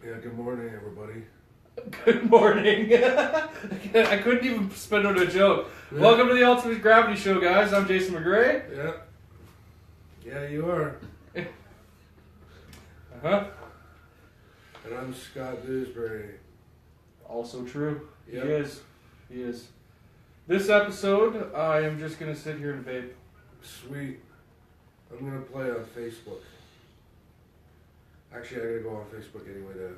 Yeah, good morning, everybody. Good morning. I couldn't even spit out a joke. Yeah. Welcome to the Ultimate Gravity Show, guys. I'm Jason McGray. Yeah. Yeah, you are. Uh-huh. And I'm Scott Dewsbury. Also true. Yep. He is. This episode, I am just going to sit here and vape. Sweet. I'm going to play on Facebook. Actually, I got to go on Facebook anyway to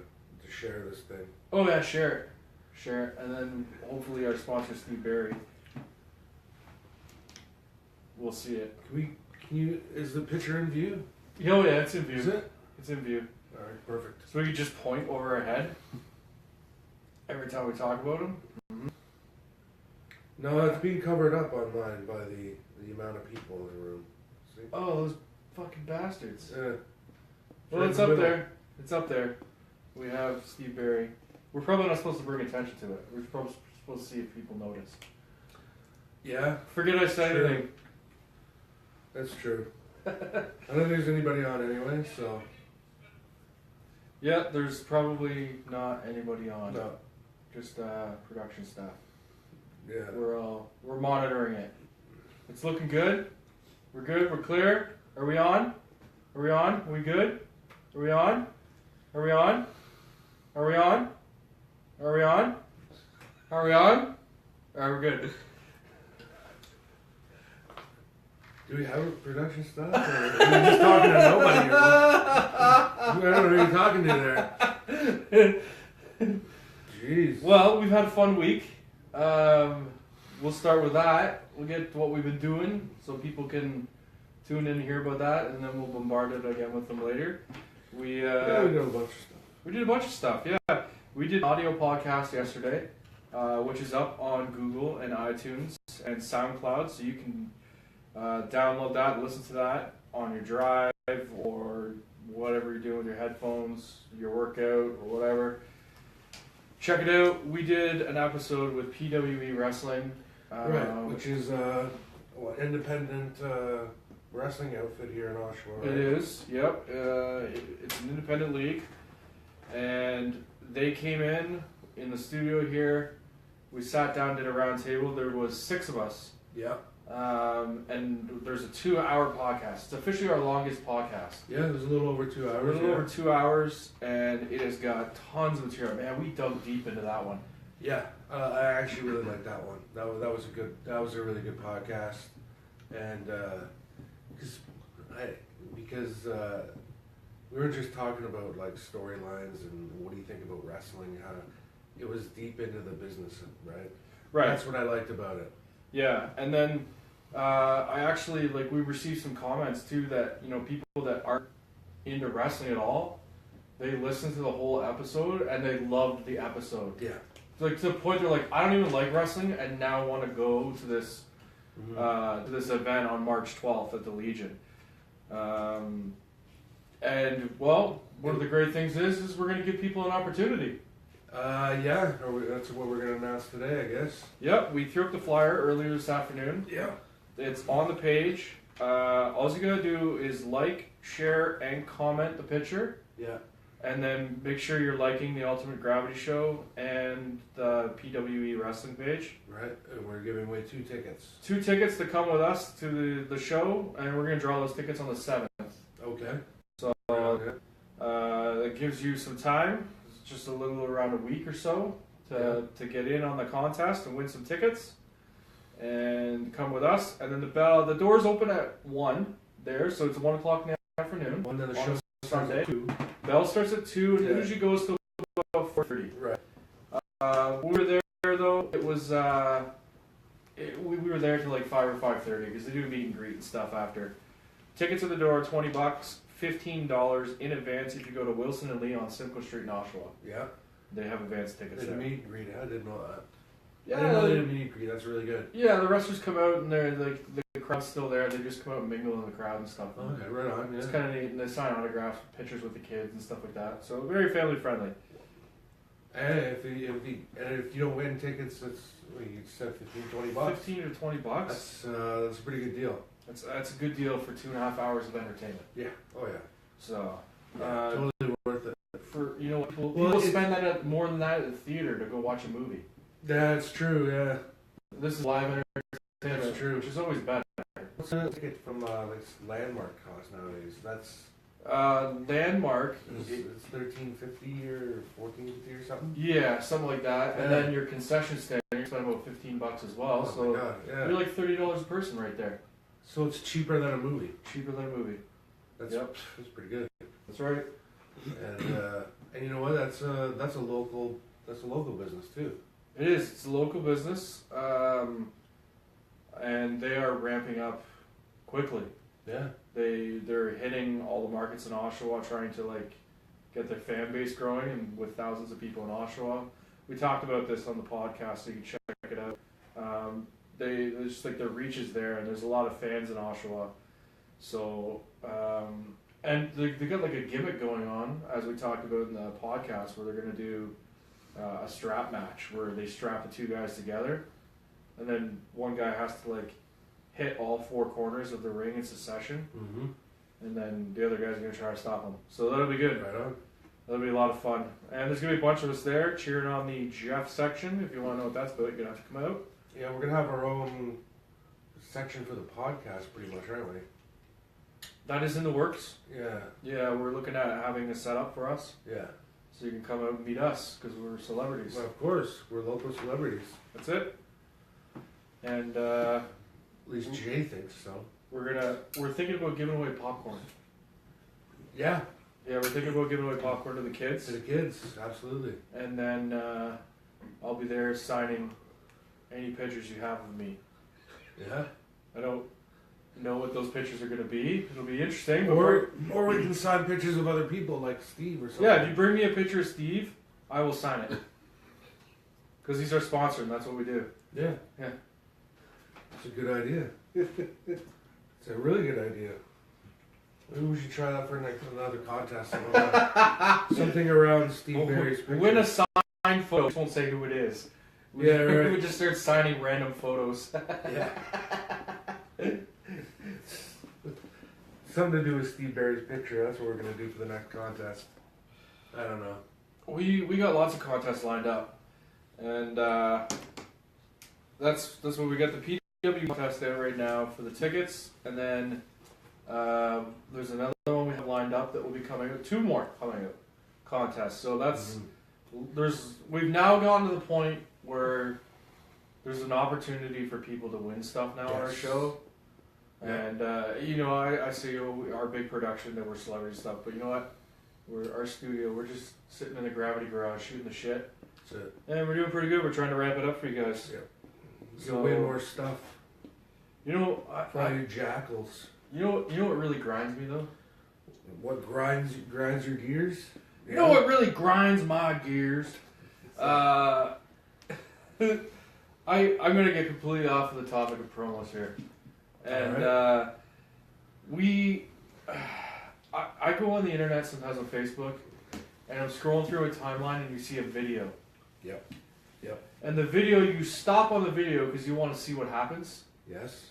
share this thing. Oh, yeah, share it. Share it. And then hopefully our sponsor, Steve Berry, will see it. Is the picture in view? Oh, yeah, it's in view. Is it? It's in view. Alright, perfect. So we can just point over our head every time we talk about him. Mm-hmm. No, it's being covered up online by the amount of people in the room. See? Oh, those fucking bastards. Yeah. Well, it's up there. It's up there. We have Steve Berry. We're probably not supposed to bring attention to it. We're supposed to see if people notice. Yeah. Forget I said True. anything. That's true. I don't think there's anybody on anyway, so. Yeah, there's probably not anybody on. No. Just production staff. Yeah. We're monitoring it. It's looking good. We're good. We're clear. Are we on? Are we on? Are we good? Are we on? Are we on? Are we on? Are we on? Are we on? Alright, we're good. Do we have a production stuff? Or are we just talking to nobody? I don't know who you're talking to there. Jeez. Well, we've had a fun week. We'll start with that. We'll get to what we've been doing so people can tune in and hear about that, and then we'll bombard it again with them later. We Yeah, we did a bunch of stuff. We did a bunch of stuff, yeah. We did an audio podcast yesterday, which is up on Google and iTunes and SoundCloud, so you can download that and listen to that on your drive or whatever you're doing with your headphones, your workout, or whatever. Check it out. We did an episode with PWE Wrestling. Right, which is independent wrestling outfit here in Oshawa. Right? It is, yep. It's an independent league. And they came in the studio here. We sat down, did a round table. There was 6 of us. Yeah. And there's a 2-hour podcast. It's officially our longest podcast. Yeah, it was a little over 2 hours. A little over 2 hours, and it has got tons of material. Man, we dug deep into that one. Yeah, I actually really liked that one. That was a really good podcast, and because we were just talking about like storylines and what do you think about wrestling? How it was deep into the business, right? Right. That's what I liked about it. Yeah, and then I actually we received some comments too that people that aren't into wrestling at all, they listened to the whole episode and they loved the episode. Yeah. To the point they're like, I don't even like wrestling and now want to go to this this event on March 12th at the Legion. And well, one of the great things is we're going to give people an opportunity. Yeah, that's what we're going to announce today, I guess. Yep, we threw up the flyer earlier this afternoon. Yeah. It's on the page. All you gotta do is like, share, and comment the picture. Yeah. And then make sure you're liking the Ultimate Gravity Show and the PWE Wrestling page. Right, and we're giving away 2 tickets. 2 tickets to come with us to the show, and we're gonna draw those tickets on the 7th. Okay. So that gives you some time. It's just a little around a week or so to get in on the contest and win some tickets. And come with us, and then the doors open at 1 there, so it's 1 o'clock in the afternoon. One of the on shows Sunday. starts at 2. Bell starts at 2, and Yeah. it usually goes to about 4:30. Right. We were there though. It was we were there till like 5 or 5:30 because they do meet and greet and stuff after. Tickets at the door, $20, $15 in advance if you go to Wilson and Lee on Simcoe Street in Oshawa. Yeah. They have advance tickets Did there. meet and greet. I didn't know that. Yeah, I didn't know they did meet and greet. That's really good. Yeah, the wrestlers come out and they're like the crowd's still there. They just come out and mingle in the crowd and stuff. Okay, right on. Yeah. It's kind of neat, and they sign autographs, pictures with the kids and stuff like that. So very family friendly. And if you don't win tickets, you said $15-20. $15 to $20. That's a pretty good deal. That's a good deal for 2.5 hours of entertainment. Yeah. Oh yeah. So Yeah, totally worth it. For people spend more than that at the theater to go watch a movie. That's true. Yeah, This is live entertainment. that's true. Which is always better. What's a ticket from like Landmark cost nowadays? That's Landmark. it's $13.50 or $14.50 or something. Yeah, something like that. Yeah. And then your concession stand, you spend about $15 as well. Oh so my God, yeah. you're like $30 a person right there. So it's cheaper than a movie. Cheaper than a movie. That's pretty good. That's right. And you know what? That's a local business too. It is. It's a local business, and they are ramping up quickly. Yeah. They're hitting all the markets in Oshawa, trying to like get their fan base growing, and with thousands of people in Oshawa. We talked about this on the podcast, so you can check it out. There's just like their reach is there, and there's a lot of fans in Oshawa. So and they got like a gimmick going on, as we talked about in the podcast, where they're going to do a strap match where they strap the two guys together, and then one guy has to like hit all four corners of the ring in succession, and then the other guy's going to try to stop him. So that'll be good. Right on. That'll be a lot of fun. And there's going to be a bunch of us there cheering on the Jeff section. If you want to know what that's about, you're going to have to come out. Yeah, we're gonna have our own section for the podcast, pretty much, aren't we? That is in the works. Yeah. Yeah, we're looking at having a setup for us, Yeah. so you can come out and meet us, because we're celebrities. Well, of course, we're local celebrities. That's it. And At least Jay thinks so. we're thinking about giving away popcorn. Yeah. Yeah, we're thinking about giving away popcorn to the kids. To the kids, absolutely. And then I'll be there signing any pictures you have of me. Yeah. I don't know what those pictures are going to be. It'll be interesting. Or we can sign pictures of other people, like Steve or something. Yeah, if you bring me a picture of Steve, I will sign it. Because he's our sponsor, and that's what we do. Yeah. Yeah. It's a good idea. It's a really good idea. Maybe we should try that for another contest. Something around Steve Barry's picture. Win a signed photo. We won't say who it is. We would just start signing random photos. Yeah. Something to do with Steve Barry's picture. That's what we're going to do for the next contest. I don't know. We got lots of contests lined up. And that's what we got the PW contest out right now for the tickets. And then there's another one we have lined up that will be coming out. Two more coming out contests. So that's we've now gotten to the point where there's an opportunity for people to win stuff now on our show. Yeah. And I say our big production that we're celebrity stuff, but you know what? Our studio, we're just sitting in the Gravity Garage shooting the shit. That's it. And we're doing pretty good. We're trying to ramp it up for you guys. Yeah. So way more stuff. You know, probably jackals. You know what really grinds me though? What grinds your gears? You know what really grinds my gears? I'm gonna get completely off of the topic of promos here, and I go on the internet sometimes on Facebook, and I'm scrolling through a timeline, and you see a video. Yep. And the video, you stop on the video because you want to see what happens. Yes.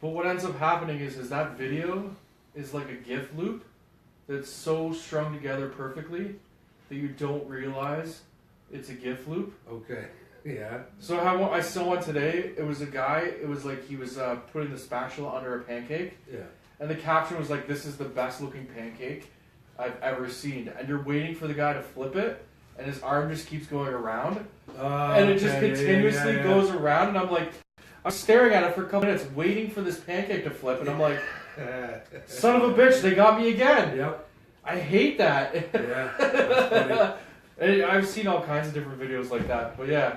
But what ends up happening is that video is like a GIF loop that's so strung together perfectly that you don't realize it's a GIF loop. Okay. Yeah. So I saw one today. It was a guy. It was like he was putting the spatula under a pancake. Yeah. And the caption was like, "This is the best looking pancake I've ever seen." And you're waiting for the guy to flip it, and his arm just keeps going around, and it just continuously goes around. And I'm like, I'm staring at it for a couple minutes, waiting for this pancake to flip, and I'm like, "Son of a bitch, they got me again." Yep. I hate that. Yeah. That's funny. I've seen all kinds of different videos like that, but yeah.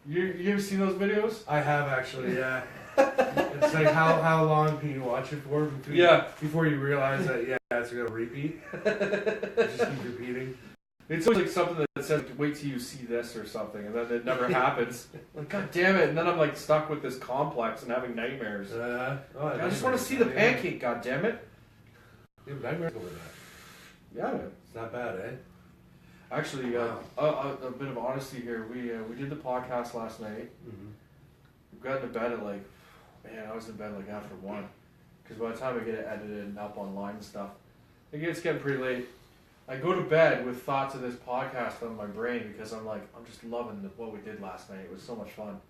You ever seen those videos? I have actually, yeah. It's like how long can you watch it for before you realize that it's gonna repeat. It just keeps repeating. It's always like something that says wait till you see this or something, and then it never happens. Like, God damn it, and then I'm like stuck with this complex and having nightmares. I just want to see the pancake, god damn it. You have nightmares over that. Yeah, man. It's not bad, eh? Actually, a bit of honesty here. We did the podcast last night. Mm-hmm. We got into bed at I was in bed like after 1. Because by the time I get it edited and up online and stuff, It's getting pretty late. I go to bed with thoughts of this podcast on my brain because I'm just loving what we did last night. It was so much fun.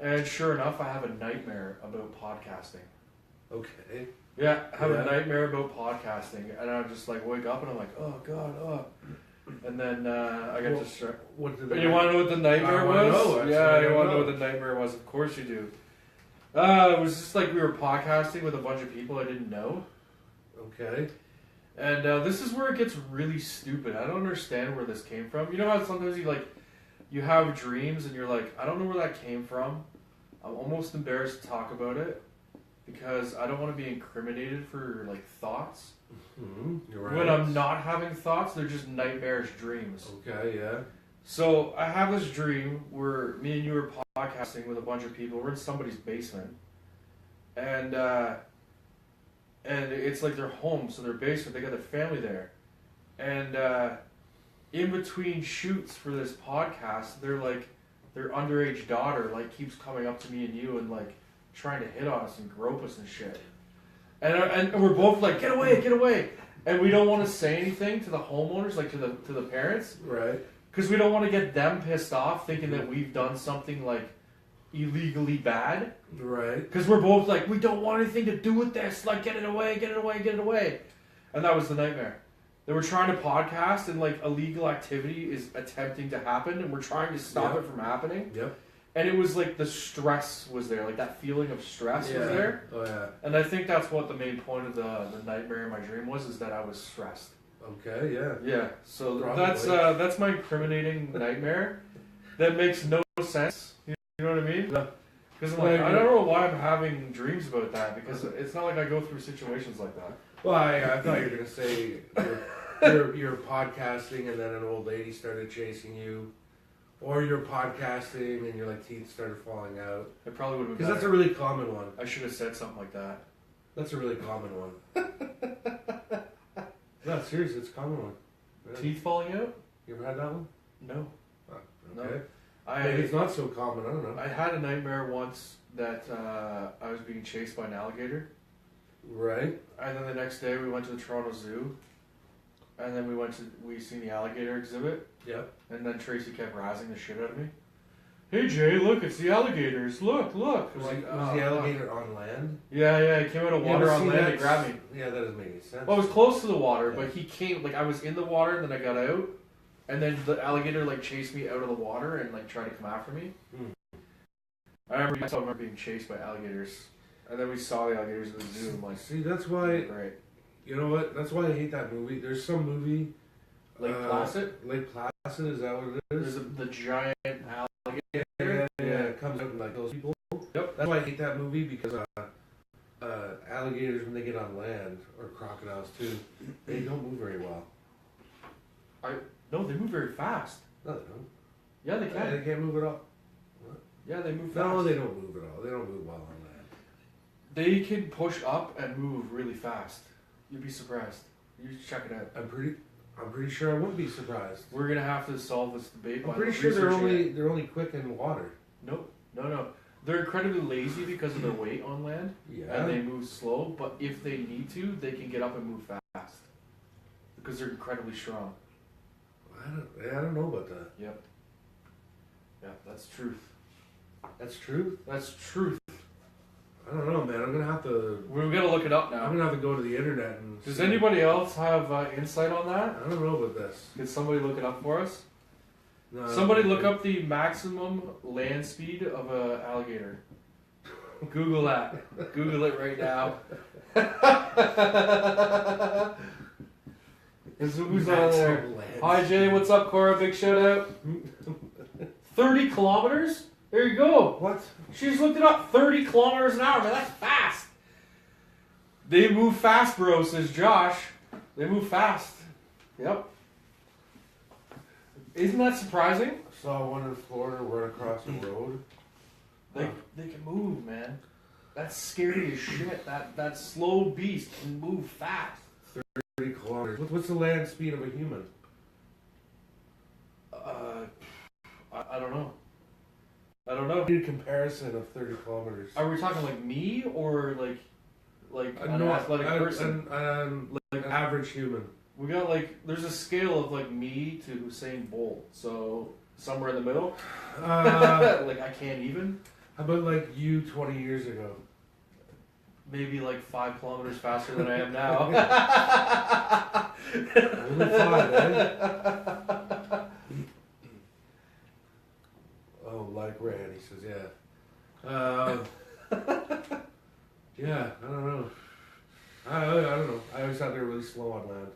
And sure enough, I have a nightmare about podcasting. Okay. Yeah, I have a nightmare about podcasting. And I just like wake up and I'm like, oh God, oh. And then I get distracted. You want to know what the nightmare was? Yeah, you want to know what the nightmare was? Of course you do. It was just like we were podcasting with a bunch of people I didn't know. Okay. And this is where it gets really stupid. I don't understand where this came from. You know how sometimes you have dreams and you're like, I don't know where that came from. I'm almost embarrassed to talk about it because I don't want to be incriminated for like thoughts. Mm-hmm. You're right. When I'm not having thoughts, they're just nightmarish dreams. Okay, yeah. So I have this dream where me and you are podcasting with a bunch of people. We're in somebody's basement, and it's like their home, so their basement. They got their family there, and in between shoots for this podcast, their underage daughter like keeps coming up to me and you and like trying to hit on us and grope us and shit. And we're both like, get away, and we don't want to say anything to the homeowners, like to the parents, right? Because we don't want to get them pissed off, thinking that we've done something like illegally bad, right? Because we're both like, we don't want anything to do with this, like get it away, and that was the nightmare. They were trying to podcast, and like illegal activity is attempting to happen, and we're trying to stop it from happening. Yep. And it was like the stress was there, like that feeling of stress was there. Oh yeah. And I think that's what the main point of the nightmare in my dream was, is that I was stressed. Okay, yeah. Yeah, so Probably. that's my incriminating nightmare. That makes no sense. You know what I mean? Because I'm like, I don't know why I'm having dreams about that, because it's not like I go through situations like that. Well, I thought you were gonna say you're podcasting and then an old lady started chasing you. Or you're podcasting and your like teeth started falling out. It probably would have been because that's a really common one. I should have said something like that. That's a really common one. No, seriously, it's a common one. Yeah. Teeth falling out? You ever had that one? No. Oh, okay. No. Maybe it's not so common. I don't know. I had a nightmare once that I was being chased by an alligator. Right. And then the next day we went to the Toronto Zoo. And then we seen the alligator exhibit. Yep. And then Tracy kept razzing the shit out of me. Hey Jay, look, it's the alligators. Look. Was the alligator on land? Yeah, he came out of water on land and grabbed me. Yeah, that doesn't make any sense. Well, I was close to the water, but he came, like I was in the water and then I got out. And then the alligator like chased me out of the water and like tried to come after me. I remember being chased by alligators. And then we saw the alligators at the zoo. I'm like, see, that's why. Great. You know what? That's why I hate that movie. There's some movie. Lake Placid? Lake Placid, is that what it is? There's the giant alligator. Yeah, it comes out and like those people. Yep. That's why I hate that movie, because alligators, when they get on land, or crocodiles too, they don't move very well. No, they move very fast. No, they don't. Yeah, they can. They can't move at all. What? Yeah, they move fast. No, they don't move at all. They don't move well on land. They can push up and move really fast. You'd be surprised. You should check it out. I'm pretty sure I wouldn't be surprised. We're gonna have to solve this debate. I'm pretty sure they're only quick in water. Nope. No. They're incredibly lazy because of their weight on land. Yeah. And they move slow, but if they need to, they can get up and move fast. Because they're incredibly strong. I don't know about that. Yep. Yeah, that's truth. That's truth? That's truth. I don't know, man. I'm gonna have to. We're gonna look it up now. I'm gonna have to go to the internet and. Does anybody else have insight on that? I don't know about this. Did somebody look it up for us? No, Somebody look up the maximum land speed of an alligator. Google that. Google it right now. Who's on there? Hi Jay, what's up, Cora? Big shout out. 30 kilometers? There you go. What? She just looked it up. 30 kilometers an hour, man. That's fast. They move fast, bro, says Josh. They move fast. Yep. Isn't that surprising? I saw one in Florida run across the road. They can move, man. That's scary as shit. That slow beast can move fast. 30 kilometers. What's the land speed of a human? I don't know. I don't know. I need a comparison of 30 kilometers. Are we talking like me or like? like an an athletic person. Like an average human. We got like there's a scale of like me to Usain Bolt, so somewhere in the middle. Like I can't even. How about like you 20 years ago? Maybe like 5 kilometers faster than I am now. Only 5, eh? Oh, like Rand, he says, yeah. Yeah, I don't know. I don't know. I always thought they were really slow on land.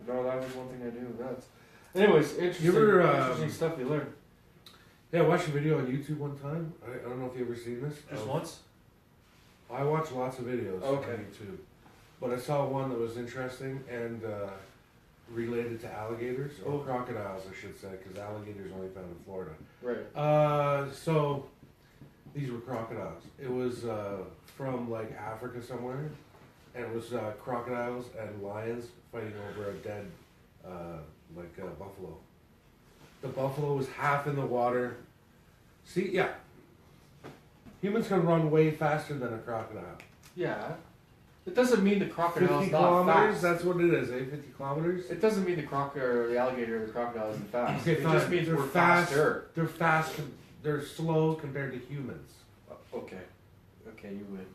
No, that was one thing I knew. That's. Anyways, interesting, interesting stuff you learned. Yeah, I watched a video on YouTube one time. I don't know if you ever seen this. Just once? I watch lots of videos on YouTube. But I saw one that was interesting and related to alligators, or crocodiles, I should say, because alligators are only found in Florida. Right. So these were crocodiles. It was from like Africa somewhere, and it was crocodiles and lions fighting over a dead buffalo. The buffalo was half in the water. See, yeah. Humans can run way faster than a crocodile. Yeah. It doesn't mean the crocodile's 50 not kilometers, fast. that's what it is, 50 kilometers? It doesn't mean the crocodile or the alligator or the crocodile isn't fast. Okay, it just means they're we're fast, faster. They're fast, they're slow compared to humans. Okay. Okay, you win.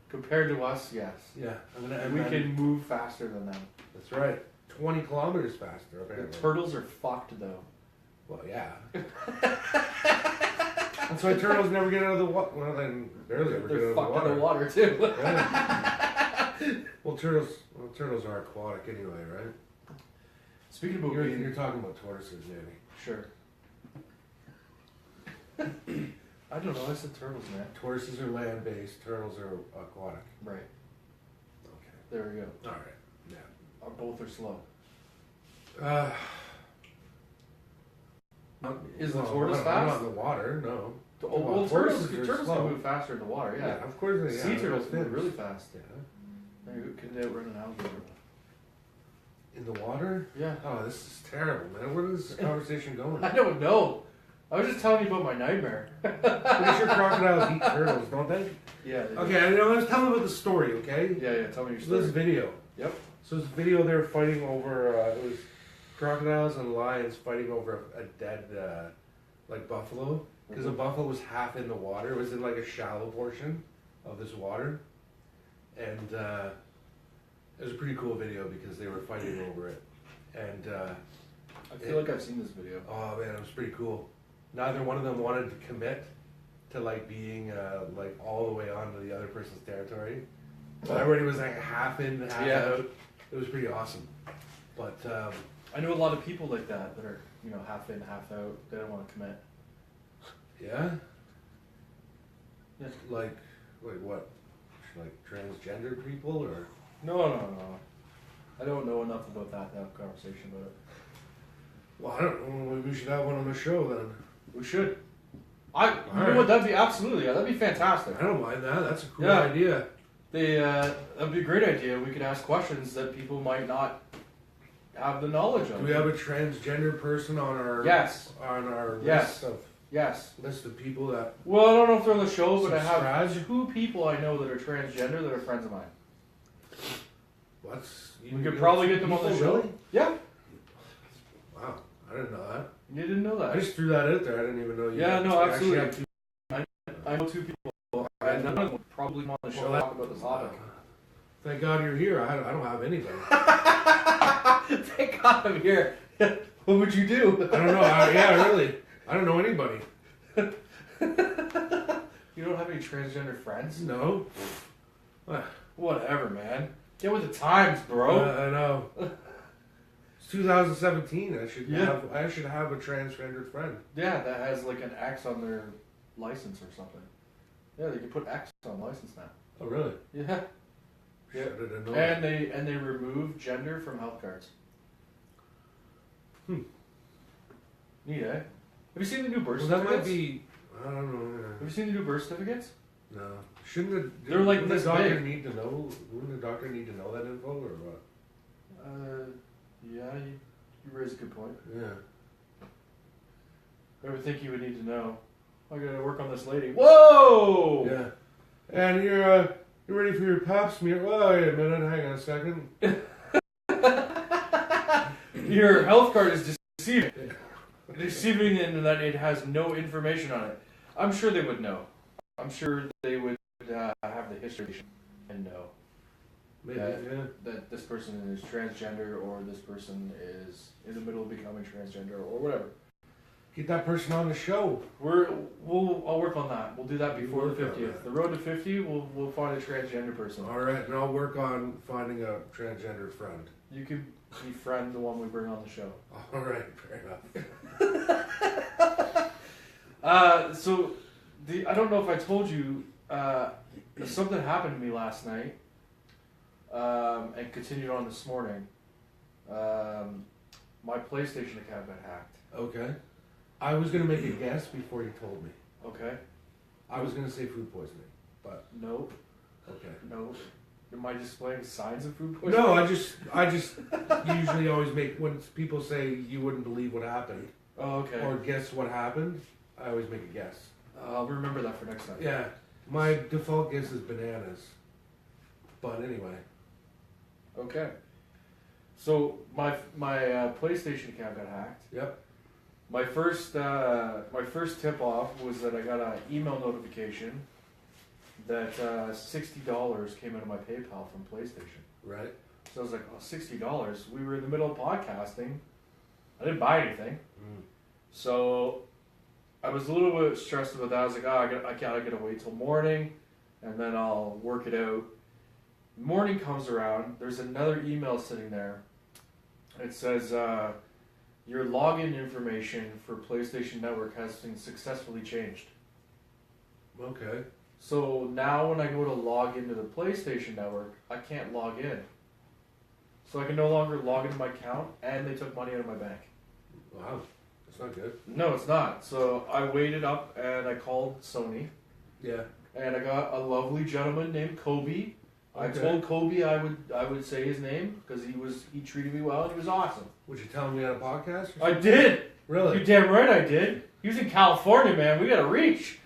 Compared to us, yes. Yeah. We can move faster than them. That's right. 20 kilometers faster, apparently. The turtles are fucked, though. Well, yeah. That's why turtles never get out of the water. Well, they barely ever get out of the water. They're fucked in the water, too. Yeah. Well, turtles are aquatic anyway, right? Speaking about you're talking about tortoises, maybe. Sure. I don't know. I said turtles, man. Tortoises are land-based. Turtles are aquatic. Right. Okay. There we go. All right. Yeah. Both are slow. Is the tortoise fast? Not in the water, no. Well, turtles can move faster in the water, yeah. Yeah, of course they Sea turtles can move really fast. Yeah. Can they outrun an alligator? In the water? Yeah. Oh, this is terrible, man. Where is this conversation going? I don't know. I was just telling you about my nightmare. Pretty sure crocodiles eat turtles, don't they? Yeah. They okay, let's tell them about the story, okay? Yeah, tell me your story. This video. Yep. So this video, they were fighting over, it was crocodiles and lions fighting over a dead, buffalo. Because the buffalo was half in the water. It was in like a shallow portion of this water. And it was a pretty cool video because they were fighting over it. And I feel like I've seen this video. Oh man, it was pretty cool. Neither one of them wanted to commit to like being all the way onto the other person's territory. But everybody was like half in, half out. It was pretty awesome. But I know a lot of people like that are half in, half out. They don't want to commit. Yeah. Yeah. Like what? Like transgender people or? No. I don't know enough about that to have a conversation about it. Well, I don't know. Maybe we should have one on the show then. We should. You know what? That'd be absolutely. That'd be fantastic. I don't mind that. That's a cool idea. That'd be a great idea. We could ask questions that people might not have the knowledge of. Do we have a transgender person on our list of list of people that? Well, I don't know if they're on the show, but subscribe? I have 2 people I know that are transgender that are friends of mine. We could probably get them on the show. Really? Yeah. Wow, I didn't know that. You didn't know that. I just threw that out there. I didn't even know you. Yeah, no, absolutely. Have I know 2 people. And none of them probably on the show talk about this topic. Thank God you're here. I don't have anybody. Thank God I'm here. What would you do? I don't know. Yeah, really. I don't know anybody. You don't have any transgender friends? No. Whatever, man. Get with the times, bro. I know. It's 2017. I should have a transgendered friend. Yeah, that has like an X on their license or something. Yeah, they can put X on license now. Oh, really? Yeah. Yeah. And they remove gender from health cards. Neat, eh? Have you seen the new birth certificates? That might be. I don't know. Yeah. Have you seen the new birth certificates? No. Shouldn't they're like the this doctor big. need to know? Wouldn't the doctor need to know that info or what? Yeah, you raise a good point. Yeah. I would think you would need to know. I gotta work on this lady. Whoa! Yeah. And you're You ready for your pap smear? Well, wait a minute, hang on a second. Your health card is deceiving. Deceiving in that it has no information on it. I'm sure they would know. I'm sure they would have the history and know Maybe, that this person is transgender or this person is in the middle of becoming transgender or whatever. Get that person on the show. I'll work on that. We'll do that before the 50th. The road to 50, we'll find a transgender person. All right, and I'll work on finding a transgender friend. You can befriend the one we bring on the show. All right, fair enough. I don't know if I told you, something happened to me last night, and continued on this morning. My PlayStation account got hacked. Okay. I was going to make a guess before you told me. Okay. I was going to say food poisoning, but... Nope. Okay. Nope. Am I displaying signs of food poisoning? No, I just usually always make, when people say you wouldn't believe what happened, Oh, okay. or guess what happened, I always make a guess. I'll remember that for next time. Yeah, my default guess is bananas. But anyway. Okay. So my PlayStation account got hacked. Yep. My first tip off was that I got an email notification that $60 came into my PayPal from PlayStation. Right. So I was like, oh, $60. We were in the middle of podcasting. I didn't buy anything. So I was a little bit stressed about that. I was like, I gotta wait till morning, and then I'll work it out. Morning comes around. There's another email sitting there. It says, your login information for PlayStation Network has been successfully changed. Okay. So now when I go to log into the PlayStation Network, I can't log in. So I can no longer log into my account, and they took money out of my bank. Wow. That's not good. No, it's not. So I waited up and I called Sony. Yeah. And I got a lovely gentleman named Kobe. I Okay. told Kobe I would say his name because he treated me well and he was awesome. Would you tell him we had a podcast? I did. Really? You're damn right I did. He was in California, man. We gotta reach.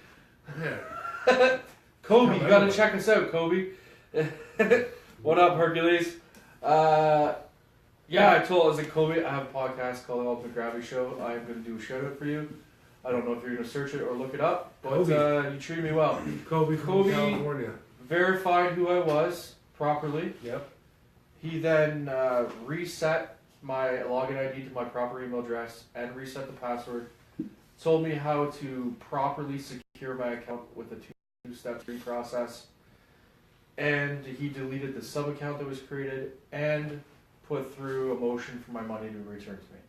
Yeah. Kobe, you gotta check us out, Kobe. What up, Hercules? Yeah, I was like, Kobe, I have a podcast called The Ultimate Gravity Show. I am gonna do a shout out for you. I don't know if you're gonna search it or look it up, but you treated me well. Kobe from California. Verified who I was properly. Yep. He then reset my login ID to my proper email address and reset the password. Told me how to properly secure my account with a two-step process. And he deleted the sub-account that was created and put through a motion for my money to return to me.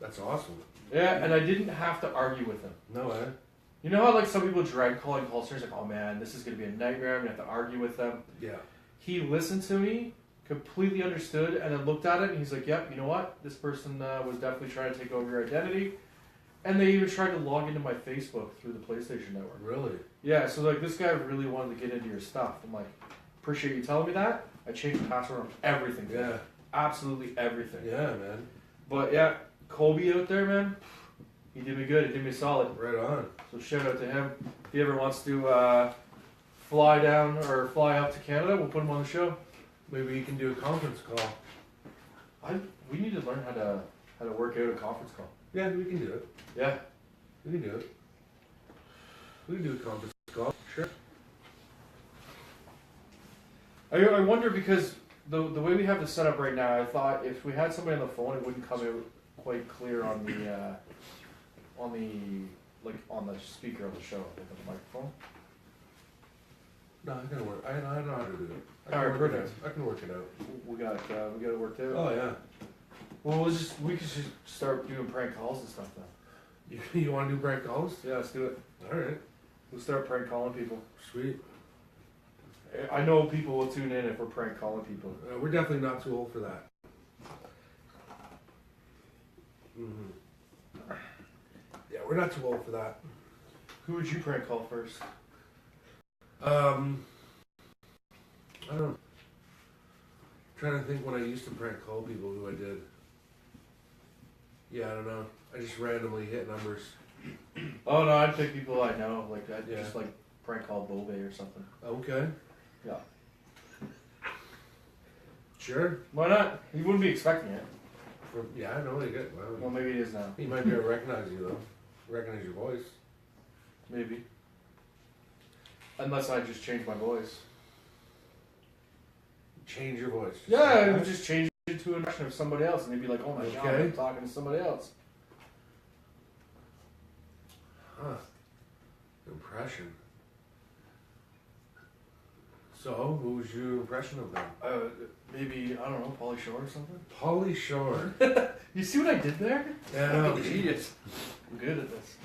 That's awesome. Yeah, and I didn't have to argue with him. No, You know how like some people dread calling call centers, like, oh man, this is going to be a nightmare, I'm going to have to argue with them. Yeah. He listened to me, completely understood, and then looked at it, and he's like, yep, you know what? This person was definitely trying to take over your identity. And they even tried to log into my Facebook through the PlayStation Network. Really? Yeah, so like this guy really wanted to get into your stuff. I'm like, appreciate you telling me that. I changed the password on everything. Yeah. Absolutely everything. Yeah, man. But yeah, Kobe out there, man, he did me good. He did me solid. Right on. So shout out to him. If he ever wants to fly down or fly up to Canada, we'll put him on the show. Maybe you can do a conference call. We need to learn how to work out a conference call. Yeah, we can do it. Yeah. We can do it. We can do a conference call. Sure. I wonder because the way we have this set up right now, I thought if we had somebody on the phone, it wouldn't come out quite clear on the speaker of the show, like on the microphone. No, I can work. I know how to do it. Alright, perfect. I can work it out. We got it worked out. Oh yeah. Well, we could just start doing prank calls and stuff then. You want to do prank calls? Yeah, let's do it. All right. We'll start prank calling people. Sweet. I know people will tune in if we're prank calling people. We're definitely not too old for that. Yeah, we're not too old for that. Who would you prank call first? I don't know. I'm trying to think when I used to prank call people who I did. Yeah, I don't know. I just randomly hit numbers. Oh no, I'd pick people I know. Like I'd Yeah. just like prank call Bobe or something. Okay. Yeah. Sure. Why not? He wouldn't be expecting it. Yeah, I know they get. Well, maybe it is now. He might be able to recognize you though. Recognize your voice. Maybe. Unless I just change my voice. Change your voice. Yeah, I would just change it to an impression of somebody else, and they'd be like, "Oh my god, Okay. I'm talking to somebody else." Huh. Impression. So, who was your impression of them? Maybe, I don't know, Pauly Shore or something? Pauly Shore. You see what I did there? Yeah, I know. Genius. I'm good at this.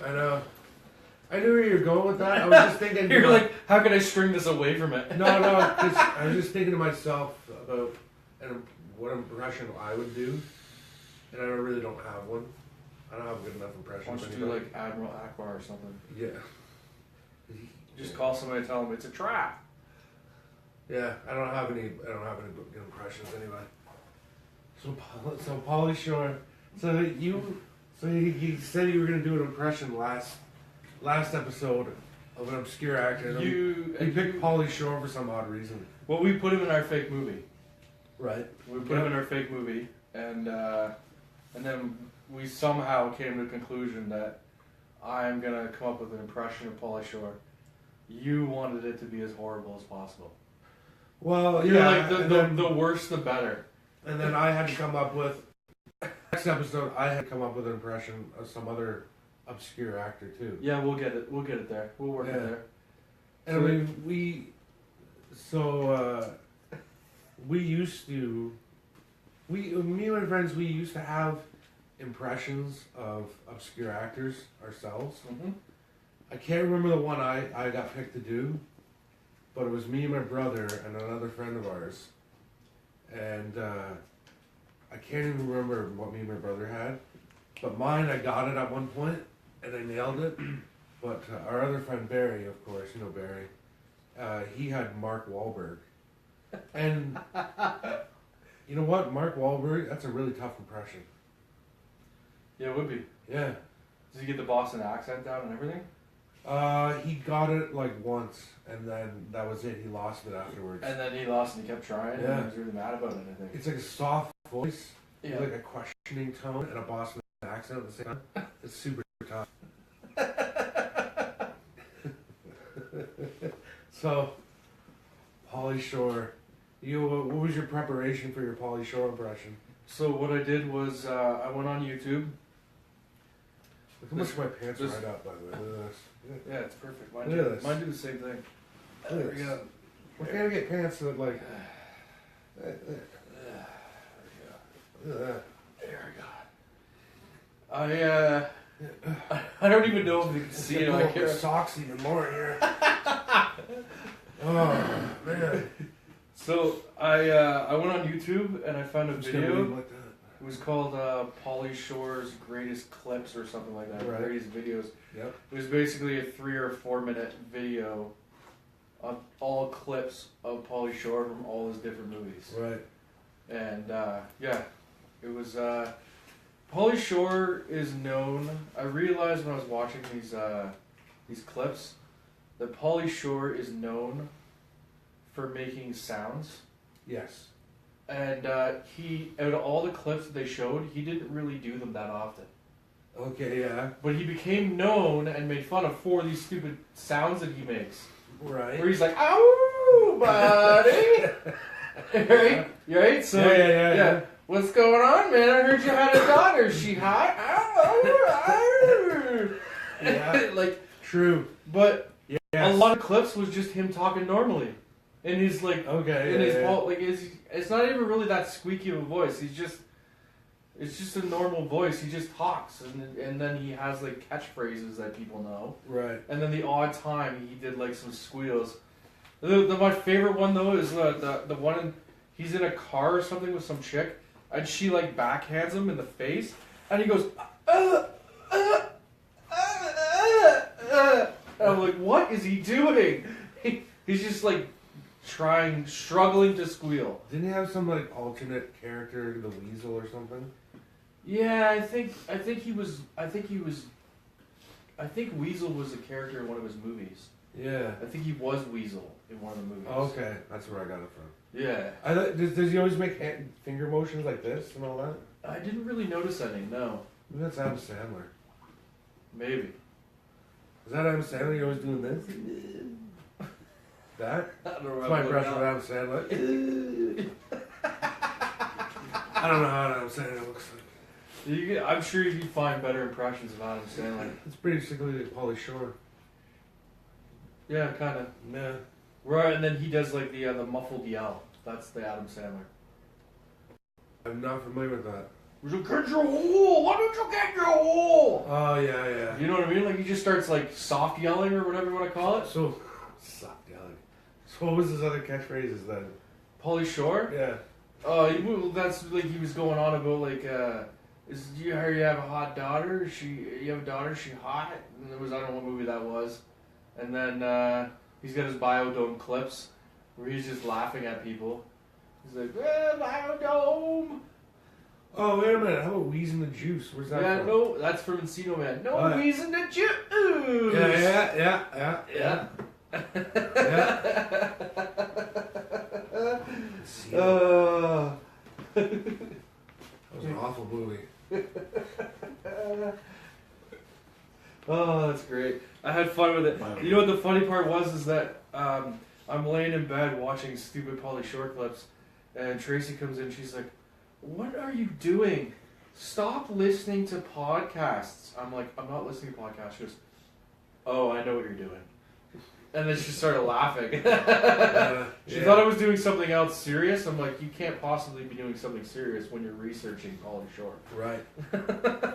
I know. I knew where you were going with that. I was just thinking. You're like, how can I string this away from it? No, because I was just thinking to myself about what impression I would do, and I really don't have one. I don't have a good enough impression. Why of don't you do anybody. like Admiral Akbar or something? Yeah. Just call somebody and tell them it's a trap. Yeah, I don't have any good impressions anyway. So Pauly Shore. So you said you were gonna do an impression last episode of an obscure actor. You picked Pauly Shore for some odd reason. Well, we put him in our fake movie. Right. We put him in our fake movie, and then we somehow came to the conclusion that I'm gonna come up with an impression of Pauly Shore. You wanted it to be as horrible as possible. Well, You're yeah, like the worse the better. And then I had to come up with next episode. I had to come up with an impression of some other obscure actor too. Yeah, we'll get it. We'll get it there. We'll work it there. And So I mean, we used to. Me and my friends, we used to have impressions of obscure actors ourselves. Mm-hmm. I can't remember the one I got picked to do, but it was me and my brother and another friend of ours. And I can't even remember what me and my brother had, but mine, I got it at one point and I nailed it. But our other friend Barry, of course, you know Barry, he had Mark Wahlberg. And you know what? Mark Wahlberg, that's a really tough impression. Yeah, it would be. Yeah. Did you get the Boston accent down and everything? He got it like once, and then that was it. He lost it afterwards. And then he lost and he kept trying, Yeah. and he was really mad about it, I think. It's like a soft voice, Yeah. like a questioning tone, and a Boston accent at the same time. It's super tough. So, Pauly Shore, what was your preparation for your Pauly Shore impression? So what I did was I went on YouTube. Look how much my pants this- right up, by the way. Look at this. Yeah, it's perfect. Look at this. Mine do the same thing. Look at this. Why can't I get pants that like... There Look at that. we go. I don't even know if you can see it. I Pull up my can't. socks even more here. Oh, man. So I went on YouTube and I found a I'm just gonna leave video. like that. It was called Pauly Shore's Greatest Clips or something like that. Right. Greatest Videos. Yep. It was basically a 3 or 4 minute video of all clips of Pauly Shore from all his different movies. Right. And yeah, it was. Pauly Shore is known. I realized when I was watching these clips that Pauly Shore is known for making sounds. Yes. And he, out of all the clips that they showed, he didn't really do them that often. Okay, yeah. But he became known and made fun of for these stupid sounds that he makes. Right. Where he's like, "Ow, buddy!" Right? Right? So Yeah. What's going on, man? I heard you had a daughter. Is she hot? Ow. Yeah. Like, True. but Yes. a lot of clips was just him talking normally. And he's like, Okay. in Yeah, his yeah. Paul, like it's not even really that squeaky of a voice. It's just a normal voice. He just talks, and then he has like catchphrases that people know. Right. And then the odd time he did like some squeals. My favorite one though is the one he's in a car or something with some chick, and she like backhands him in the face, and he goes, and I'm like, what is he doing? He's just like struggling to squeal. Didn't he have some like alternate character, the Weasel or something? Yeah, I think Weasel was a character in one of his movies. Yeah. I think he was Weasel. in one of the movies. Okay, that's where I got it from. Yeah. Does he always make finger motions like this and all that? I didn't really notice any, no. Maybe that's Adam Sandler. Maybe. Is that Adam Sandler? You always doing this? That? I don't know. That's my impression of Adam Sandler. I don't know how Adam Sandler looks like. I'm sure you can find better impressions of Adam Sandler. It's basically like Pauly Shore. Yeah, kind of. Yeah. Right, and then he does like the muffled yell. That's the Adam Sandler. I'm not familiar with that. Get your hole! Why don't you get your hole? Oh, yeah. You know what I mean? Like he just starts like soft yelling or whatever you want to call it. So, soft yelling. So what was his other catchphrases then? Pauly Shore? Yeah. That's like he was going on about like, you hear you have a hot daughter? You have a daughter? She hot? And there was, I don't know what movie that was. And then he's got his Biodome clips where he's just laughing at people. He's like, Biodome! Oh, wait a minute. How about Wheeze in the Juice? Where's that from? No, that's from Encino Man. No, Oh, yeah. Wheeze in the Juice! Yeah. Yeah. That was an awful movie. Oh, that's great. I had fun with it. You know what the funny part was is that I'm laying in bed watching stupid Pauly Shore clips, and Tracy comes in. She's like, "What are you doing? Stop listening to podcasts." I'm like, "I'm not listening to podcasts." She goes, "Oh, I know what you're doing." And then she started laughing. She thought I was doing something else serious. I'm like, you can't possibly be doing something serious when you're researching Pauly Shore. Right.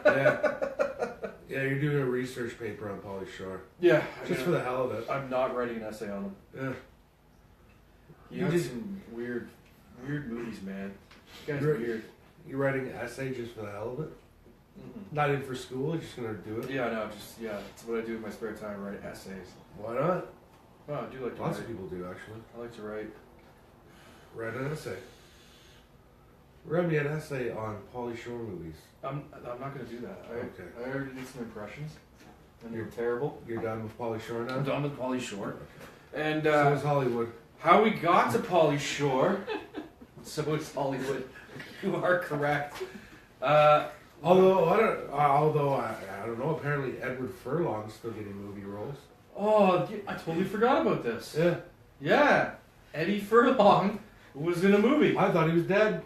Yeah. Yeah, you're doing a research paper on Pauly Shore. Yeah. Just for the hell of it. I'm not writing an essay on him. Yeah. He has some weird movies, man. This guy's weird. You writing an essay just for the hell of it? Mm-hmm. Not in for school, you're just gonna do it? Yeah, no, it's what I do in my spare time, write essays. Why not? Oh, I do like to Lots write. of people do, actually. I like to write. Write an essay. Write me an essay on Pauly Shore movies. I'm not going to do that. Okay. I already did some impressions, and they're terrible. You're done with Pauly Shore now? I'm done with Pauly Shore. And so is Hollywood. how we got to Pauly Shore, so it's Hollywood. You are correct. Although I don't know. Apparently Edward Furlong's still getting movie roles. Oh, I totally forgot about this. Yeah. Yeah, Eddie Furlong was in a movie. I thought he was dead.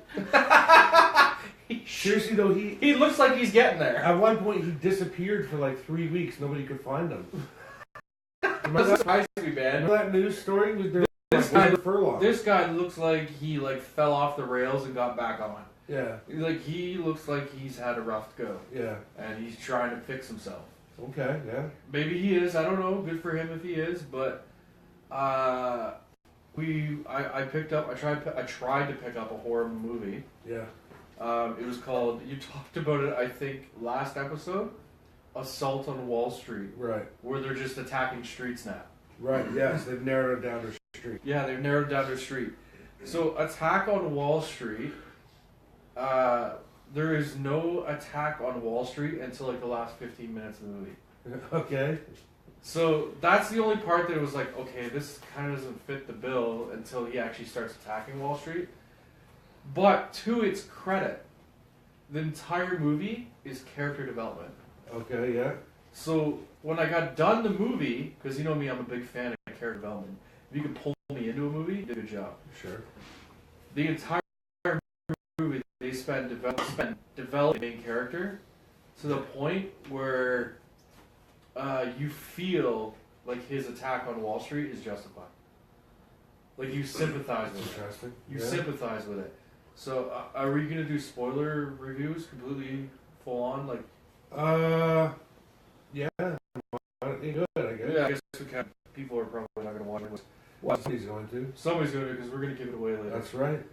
Seriously though, he looks like he's getting there. At one point he disappeared for like 3 weeks. Nobody could find him. That surprised me, man. Remember that news story? This guy, Furlong. This guy looks like he fell off the rails and got back on. Yeah. He looks like he's had a rough go. Yeah. And he's trying to fix himself. Okay. Yeah. Maybe he is. I don't know. Good for him if he is. But I tried to pick up a horror movie. Yeah. It was called. You talked about it. I think last episode. Assault on Wall Street. Right. Where they're just attacking streets now. Right. Yes. They've narrowed it down to street. Yeah, they've narrowed down their street. So Attack on Wall Street. There is no attack on Wall Street until like the last 15 minutes of the movie. Okay. So that's the only part that it was like, okay, this kind of doesn't fit the bill until he actually starts attacking Wall Street. But to its credit, the entire movie is character development. Okay, yeah. So when I got done the movie, because you know me, I'm a big fan of character development. If you can pull me into a movie, you did a good job. Sure. The entire movie, they spent developing the main character to the point where you feel like his attack on Wall Street is justified. Like you sympathize with it. Interesting. You sympathize with it. So are we going to do spoiler reviews completely full on? Like, yeah. Good, I guess. yeah, I guess we can. People are probably not going to watch it. Well, somebody's going to. Somebody's going to because we're going to give it away later. That's right.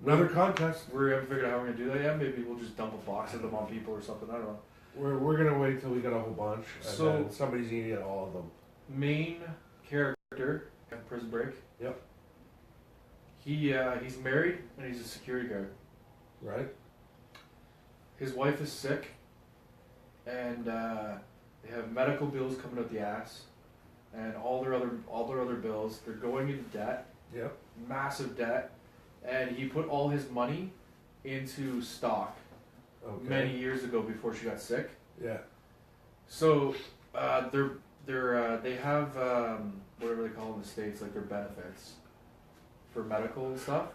Another contest. We haven't figured out how we're going to do that yet. Maybe we'll just dump a box of them on people or something. I don't know. We're gonna wait till we get a whole bunch, and So then somebody's gonna get all of them. Main character in Prison Break. Yep. He's married and he's a security guard. Right. His wife is sick, and they have medical bills coming out the ass. and all their other bills. They're going into debt, Yep. massive debt, and he put all his money into stock Okay. many years ago before she got sick. Yeah. So they have whatever they call it in the States, like their benefits for medical and stuff.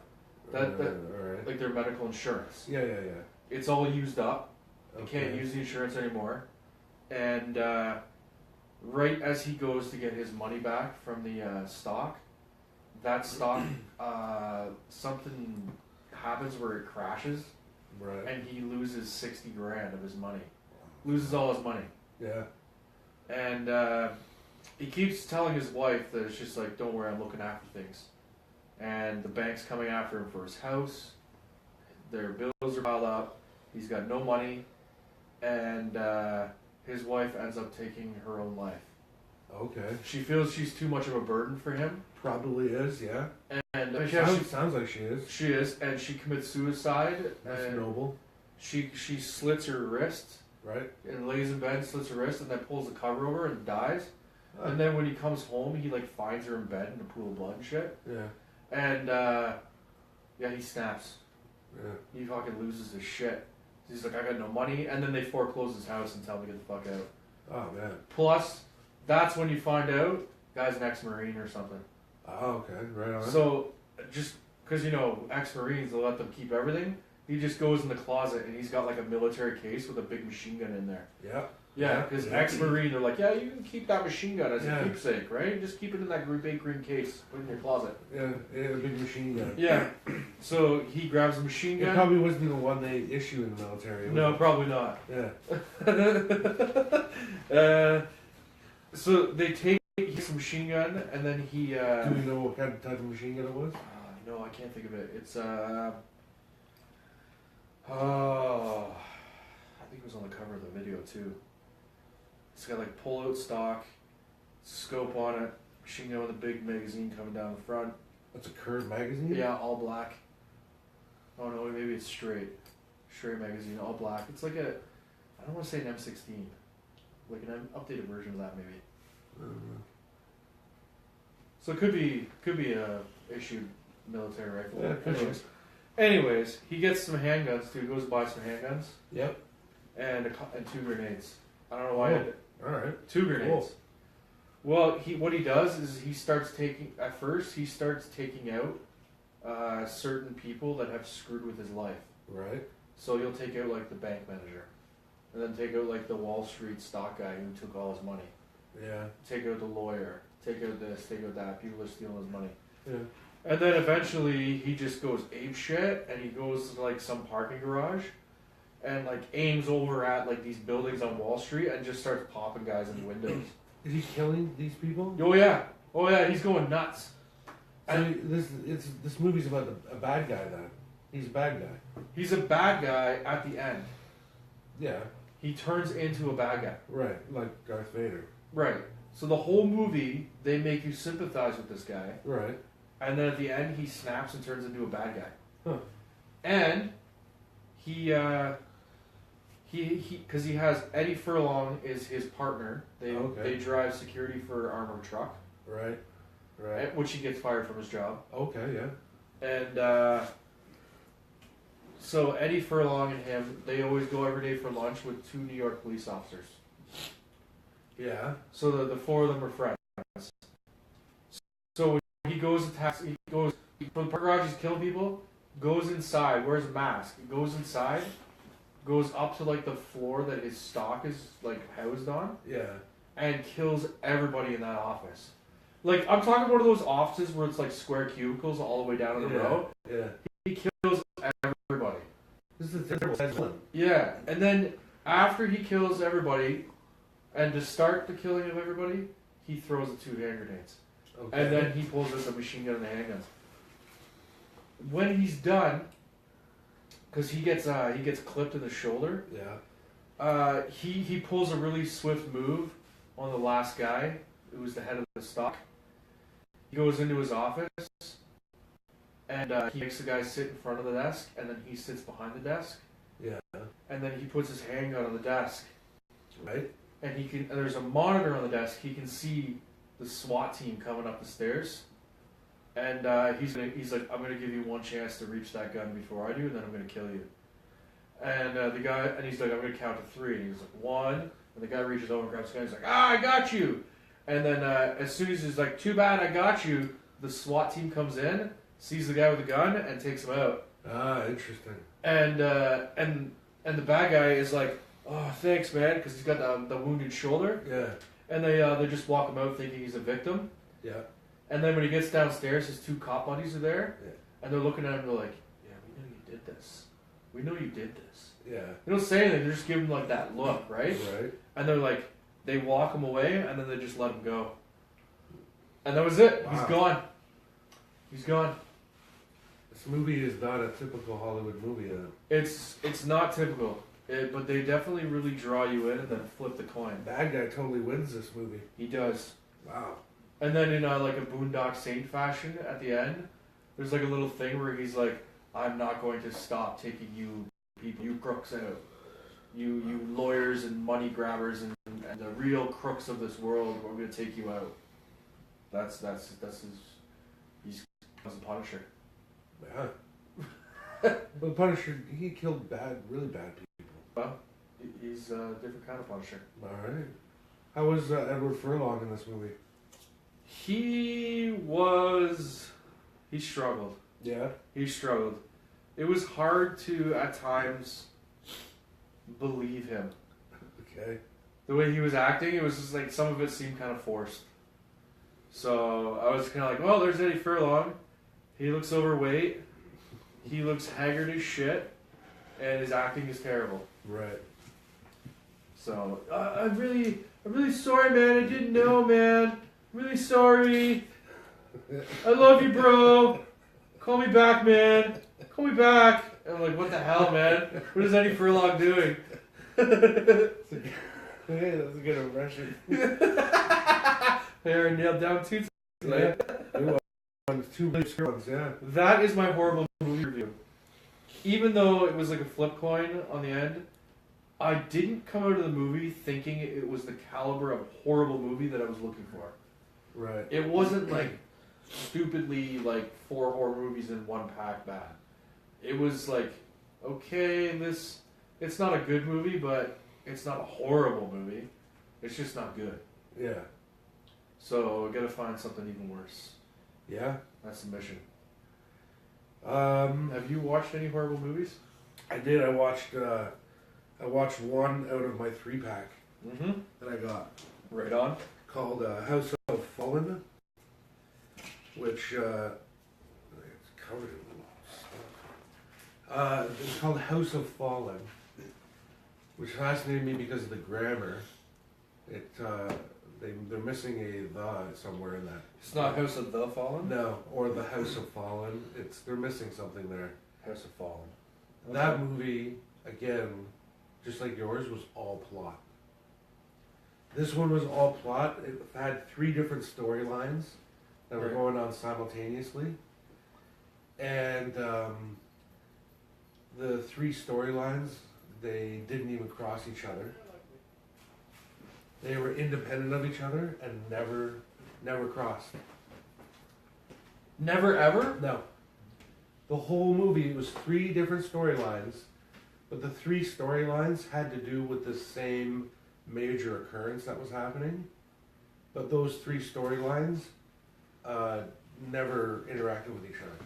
That all right. like their medical insurance. Yeah. It's all used up. They Okay. can't use the insurance anymore. And right as he goes to get his money back from the stock, that stock something happens where it crashes, Right. and he loses 60 grand of his money. Loses all his money. Yeah. And he keeps telling his wife that it's just like, don't worry, I'm looking after things. And the bank's coming after him for his house. Their bills are piled up. He's got no money. And his wife ends up taking her own life. Okay. She feels she's too much of a burden for him. Probably is. Yeah. And Sounds like she is. she is, and she commits suicide. That's and noble. She slits her wrist Right. and lays in bed, slits her wrist, and then pulls the cover over and dies. Oh. And then when he comes home, he like finds her in bed in a pool of blood and shit. Yeah. And he snaps. Yeah. He fucking loses his shit. He's like, I got no money, and then they foreclose his house and tell him to get the fuck out. Oh man. Plus, that's when you find out guy's an ex-marine or something. Oh, okay. Right on. So just because ex-marines, they'll let them keep everything. He just goes in the closet and he's got like a military case with a big machine gun in there. Yeah. Yeah, because Yeah. ex-marine, they're like, yeah, you can keep that machine gun as Yeah. a keepsake, right? Just keep it in that big green case, put it in your closet. Yeah. A big machine gun. Yeah. So he grabs a machine It gun. probably wasn't the one they issue in the military. No, was probably not. it? Yeah. So they take his machine gun and then he. Do we know what kind of type of machine gun it was? No, I can't think of it. It's I think it was on the cover of the video too. It's got like pull-out stock, scope on it, machine gun with a big magazine coming down the front. That's a Curve magazine. Yeah, all black. Oh no, maybe it's straight magazine, all black. It's like I don't want to say an M16, like an updated version of that maybe. So it could be a issued military rifle. Yeah, could be. Anyways, he gets some handguns too. He goes and buys some handguns Yep. and two grenades. I don't know why. All right. 2 grenades. Cool. Well, what he does is he starts taking out certain people that have screwed with his life. Right. So he'll take out like the bank manager, and then take out like the Wall Street stock guy who took all his money. Yeah. Take out the lawyer. Take out this. Take out that. People are stealing his money. Yeah. And then eventually he just goes ape shit, and he goes to like some parking garage, and like aims over at like these buildings on Wall Street and just starts popping guys in the windows. Is he killing these people? Oh yeah, he's going nuts. So this movie's about a bad guy then. He's a bad guy. He's a bad guy at the end. Yeah. He turns into a bad guy. Right. Like Darth Vader. Right. So the whole movie, they make you sympathize with this guy. Right. And then at the end, he snaps and turns into a bad guy. Huh. And he because he has Eddie Furlong is his partner. They drive security for armored truck. Right. Right. Which he gets fired from his job. Okay. Yeah. And so Eddie Furlong and him, they always go every day for lunch with 2 New York police officers. Yeah. So the 4 of them are friends. So when he goes from the park garage, he's killing people, goes inside, wears a mask, he goes inside, goes up to like the floor that his stock is like housed on, Yeah. and kills everybody in that office. Like, I'm talking about one of those offices where it's like square cubicles all the way down in the row. Yeah. He kills everybody. This is a terrible villain. Yeah, and then after he kills everybody, and to start the killing of everybody, he throws the 2 hand grenades. Okay. And then he pulls out the machine gun and the handguns. When he's done, because he gets clipped in the shoulder, Yeah. he pulls a really swift move on the last guy, who was the head of the stock. He goes into his office, and he makes the guy sit in front of the desk, and then he sits behind the desk. Yeah. And then he puts his handgun on the desk. Right. And there's a monitor on the desk. He can see the SWAT team coming up the stairs, and he's like, I'm gonna give you one chance to reach that gun before I do, and then I'm gonna kill you. And he's like, I'm gonna count to 3, and he's like 1, and the guy reaches over and grabs the gun. He's like, I got you. And then as soon as he's like, too bad, I got you, the SWAT team comes in, sees the guy with the gun, and takes him out. Ah, interesting. And the bad guy is like, oh, thanks, man, because he's got the wounded shoulder. Yeah. And they just walk him out thinking he's a victim. Yeah. And then when he gets downstairs, his 2 cop buddies are there. Yeah. And they're looking at him and they're like, yeah, we know you did this. We know you did this. Yeah. They don't say anything. They're just giving him like that look, right? Right. And And they're like, they walk him away and then they just let him go. And that was it. Wow. He's gone. He's gone. This movie is not a typical Hollywood movie. It's not typical. But they definitely really draw you in and then flip the coin. Bad guy totally wins this movie. He does. Wow. And then in like a Boondock Saint fashion at the end, there's like a little thing where he's like, I'm not going to stop taking you people, you crooks out. You lawyers and money grabbers and the real crooks of this world, we're going to take you out. That's his, he's a Punisher. Yeah. Well, the Punisher, he killed really bad people. Well, he's a different kind of Punisher. All right. How was Edward Furlong in this movie? He struggled. Yeah. He struggled. It was hard to, at times, believe him. Okay. The way he was acting, it was just like some of it seemed kind of forced. So I was kind of like, well, there's Eddie Furlong. He looks overweight. He looks haggard as shit. And his acting is terrible. Right. So, I'm really sorry, man. I didn't know, man. I'm really sorry. I love you, bro. Call me back, man. Call me back. And I'm like, what the hell, man? What is Eddie Furlong doing? Hey, that's a good impression. They are nailed down too tonight. Yeah. Two big ones, yeah. That is my horrible movie review. Even though it was like a flip coin on the end, I didn't come out of the movie thinking it was the caliber of horrible movie that I was looking for. Right. It wasn't like stupidly like 4 horror movies in one pack bad. It was like, okay, it's not a good movie, but it's not a horrible movie. It's just not good. Yeah. So I gotta find something even worse. Yeah. That's the mission. Have Have you watched any horrible movies? I did. I watched one out of my 3-pack Mm-hmm. that I got Right on. called House of Fallen, which it's covered in stuff. It's called House of Fallen, which fascinated me because of the grammar. They're missing a the somewhere in that. It's not House of the Fallen? No, or the House of Fallen. They're missing something there. House of Fallen. That movie, again, just like yours, was all plot. This one was all plot. It had 3 different storylines that were Right. going on simultaneously. And the 3 storylines, they didn't even cross each other. They were independent of each other and never crossed. Never ever? No. The whole movie, it was 3 different storylines, but the 3 storylines had to do with the same major occurrence that was happening. But those 3 storylines never interacted with each other.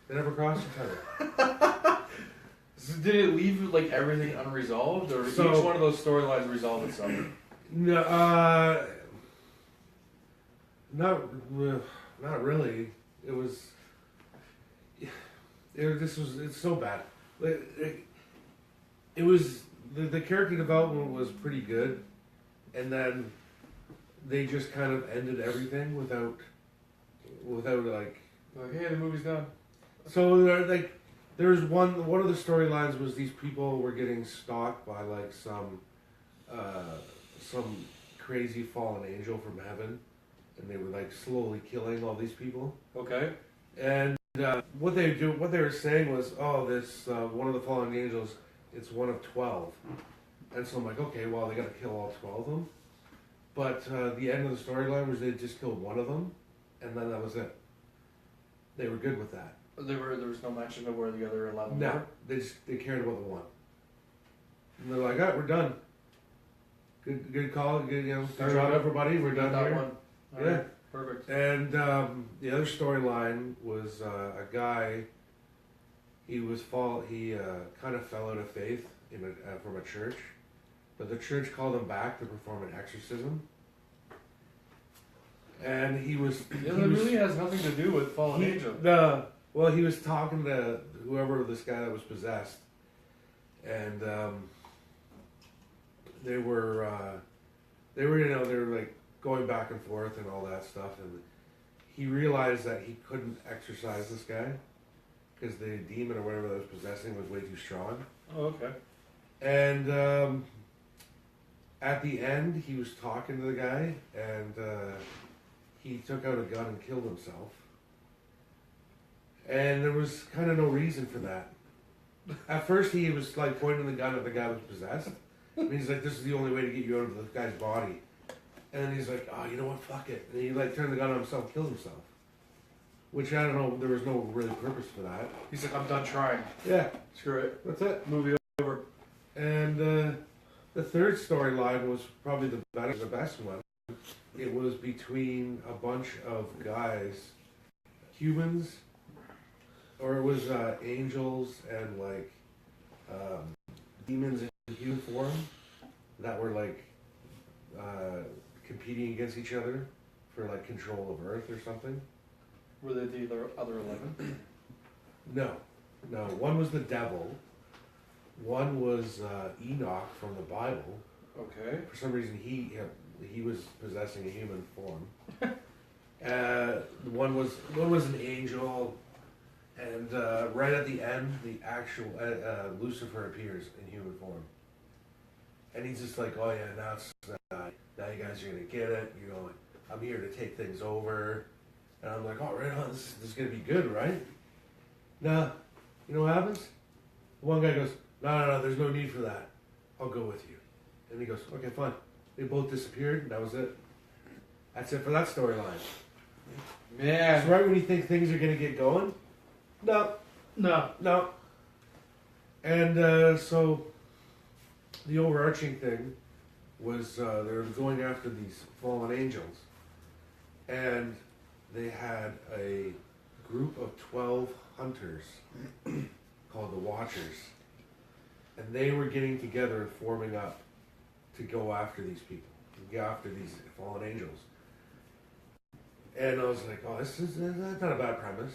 They never crossed each other. So did it leave like everything unresolved, or So- each one of those storylines resolved itself? No, not really. It was. It's so bad. It was the character development was pretty good, and then they just kind of ended everything without like. Like, hey, the movie's done. So there's one of the storylines was these people were getting stalked by like some crazy fallen angel from heaven, and they were like slowly killing all these people. Okay. And what they were saying was, oh, this one of the fallen angels, it's one of 12. And so I'm like, okay, well, they got to kill all 12 of them. But the end of the storyline was they just killed one of them, and then that was it. They were good with that. There was no mention of where the other 11 No, were? they cared about the one. And they're like, all right, we're done. Good call. Good, good job, everybody. We're done that here. one. All Yeah. right, perfect. And the other storyline was a guy. He kind of fell out of faith from a church, but the church called him back to perform an exorcism. And he was. Yeah, that really has nothing to do with fallen angel. Well, he was talking to whoever this guy that was possessed, and they were they were like going back and forth and all that stuff, and he realized that he couldn't exorcise this guy because the demon or whatever that was possessing was way too strong. Oh, okay. And at the end, he was talking to the guy, and he took out a gun and killed himself. And there was kind of no reason for that. At first, he was like pointing the gun at the guy who was possessed. And he's like, "This is the only way to get you out of the guy's body." And then he's like, "Oh, you know what? Fuck it." And he like turned the gun on himself, and killed himself. Which I don't know. There was no really purpose for that. He's like, "I'm done trying. Yeah, Screw it. that's it. Movie over." And the third storyline was probably the best one. It was between a bunch of guys, humans, or it was angels and like demons in human form that were like competing against each other for like control of Earth or something. Were they the other 11? No. One was the devil. One was Enoch from the Bible. Okay. For some reason, he was possessing a human form. One was an angel, and right at the end, the actual Lucifer appears in human form, and he's just like, "Oh yeah, now you guys are gonna get it. I'm here to take things over." And I'm like, "Oh, right on. This is gonna be good, right?" Nah, you know what happens? One guy goes, No, there's no need for that. I'll go with you. And he goes, "Okay, fine." They both disappeared, and that was it. That's it for that storyline. Man. So right when you think things are going to get going, no. And so the overarching thing was they were going after these fallen angels. And they had a group of 12 hunters called the Watchers. And they were getting together and forming up to go after these people, to go after these fallen angels. And I was like, "Oh, that's not a bad premise."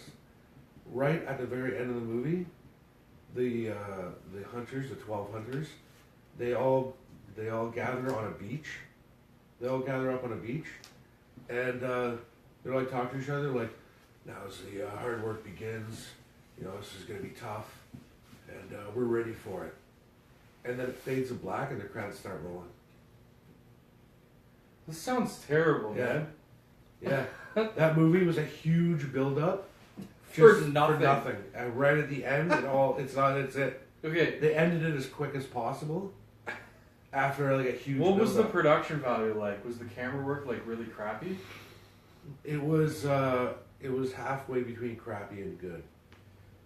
Right at the very end of the movie, the hunters, the 12 hunters, they all gather on a beach. They all gather up on a beach, and they're like talking to each other, like, "Now as the hard work begins, this is going to be tough, and we're ready for it." And then it fades to black, and the credits start rolling. This sounds terrible, Yeah. man. Yeah, that movie was a huge build-up For nothing. For nothing. And right at the end, it's it. Okay. They ended it as quick as possible. After like a huge. What was the build-up. production value like? Was the camera work like really crappy? It was halfway between crappy and good.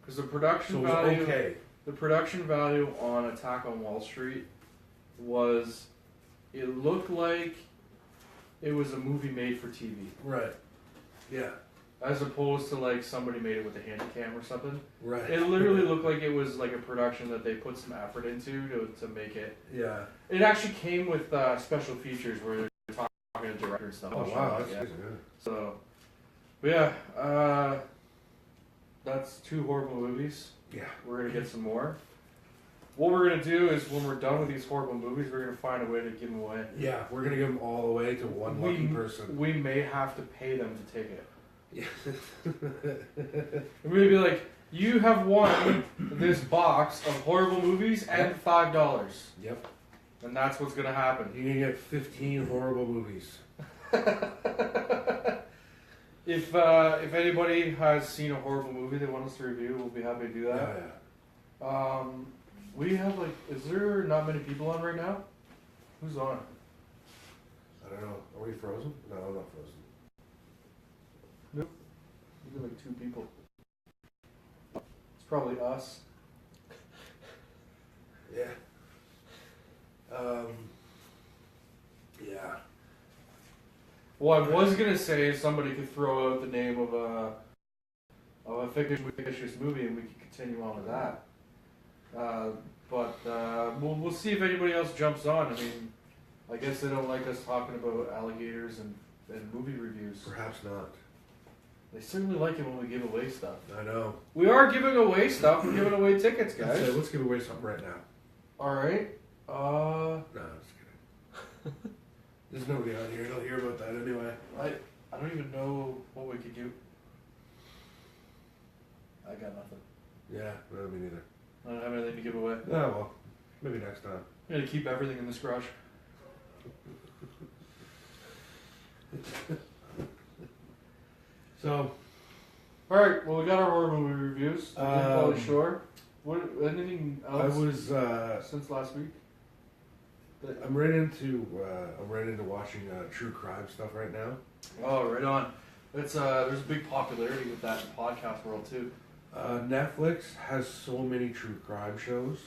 Because the production So it was value, okay. the production value on Attack on Wall Street was, it looked like it was a movie made for TV, Right. Yeah. as opposed to like somebody made it with a handycam or something. Right. It literally looked like it was like a production that they put some effort into to make it. Yeah. It actually came with special features where they're talking to directors and stuff. Oh I'll show wow, you, that's yeah. good. So, but yeah, that's 2 horrible movies. Yeah. We're gonna get some more. What we're gonna do is when we're done with these horrible movies, we're gonna find a way to give them away. Yeah, we're gonna give them all away to one lucky person. We may have to pay them to take it. Yeah. We're gonna be like, you have won this box of horrible movies and $5, Yep. and that's what's gonna happen. You're gonna get 15 horrible movies. If anybody has seen a horrible movie they want us to review, we'll be happy to do that. Yeah. We have is there not many people on right now? Who's on? I don't know. Are we frozen? No, I'm not frozen. Look at like two people. It's probably us. Yeah. Yeah. What I was gonna say is somebody could throw out the name of a fictitious movie and we could continue on with that. But we'll see if anybody else jumps on. I mean, I guess they don't like us talking about alligators and movie reviews. Perhaps not. They certainly like it when we give away stuff. I know. We are giving away stuff. We're giving away tickets, guys. Let's give away something right now. All right. No, I'm just kidding. There's nobody on here. They'll hear about that anyway. I don't even know what we could do. I got nothing. Yeah, no, me neither. I don't have anything to give away. Yeah, well, maybe next time. I'm gonna keep everything in this garage. So, All right. Well, we got our horror movie reviews. Pauly Shore. What? Anything I else was since last week? I'm right into watching true crime stuff right now. Oh, right on. It's there's a big popularity with that in the podcast world too. Netflix has so many true crime shows.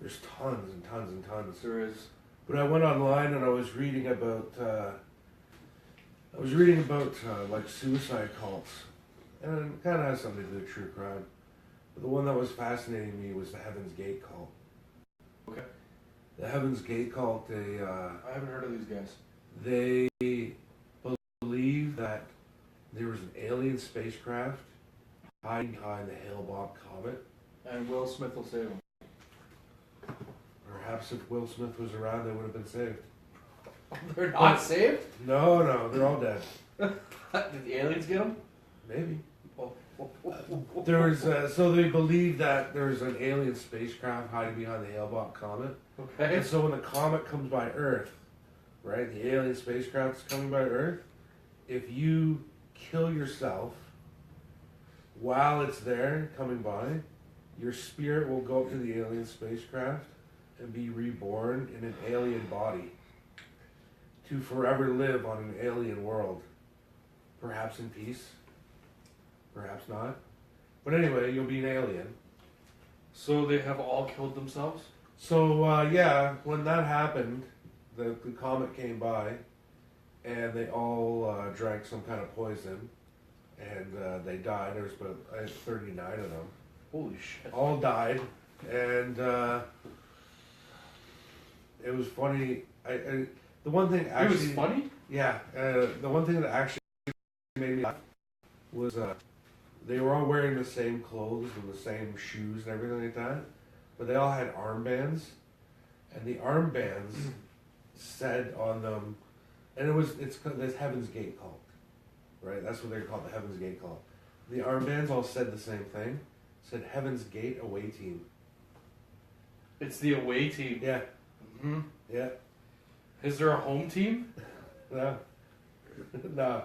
There's tons and tons and tons. There is. But I went online and I was reading about like suicide cults, and it kind of has something to do with true crime. But the one that was fascinating me was the Heaven's Gate cult. Okay. The Heaven's Gate cult, I haven't heard of these guys. they believe that there was an alien spacecraft hiding behind the Hale-Bopp comet. And Will Smith will save them. Perhaps if Will Smith was around, they would have been saved. They're not saved? No, they're all dead. Did the aliens get them? Maybe. There was so they believe that there's an alien spacecraft hiding behind the Hale-Bopp comet. Okay. And so when the comet comes by Earth, right, the alien spacecraft is coming by Earth. If you kill yourself while it's there coming by, your spirit will go up to the alien spacecraft and be reborn in an alien body to forever live on an alien world. Perhaps in peace, perhaps not. But anyway, you'll be an alien. So they have all killed themselves? So, yeah, when that happened, the comet came by, and they all drank some kind of poison, and they died. There was about 39 of them. Holy shit. All died, and it was funny. The one thing actually... It was funny? Yeah, the one thing that actually made me laugh was they were all wearing the same clothes and the same shoes and everything like that, but they all had armbands, and the armbands said on them, and it's this Heaven's Gate cult, right? That's what they're called, the Heaven's Gate cult. The armbands all said the same thing. Said Heaven's Gate away team. It's the away team. Yeah. Mm-hmm. Yeah. Is there a home team? No. No.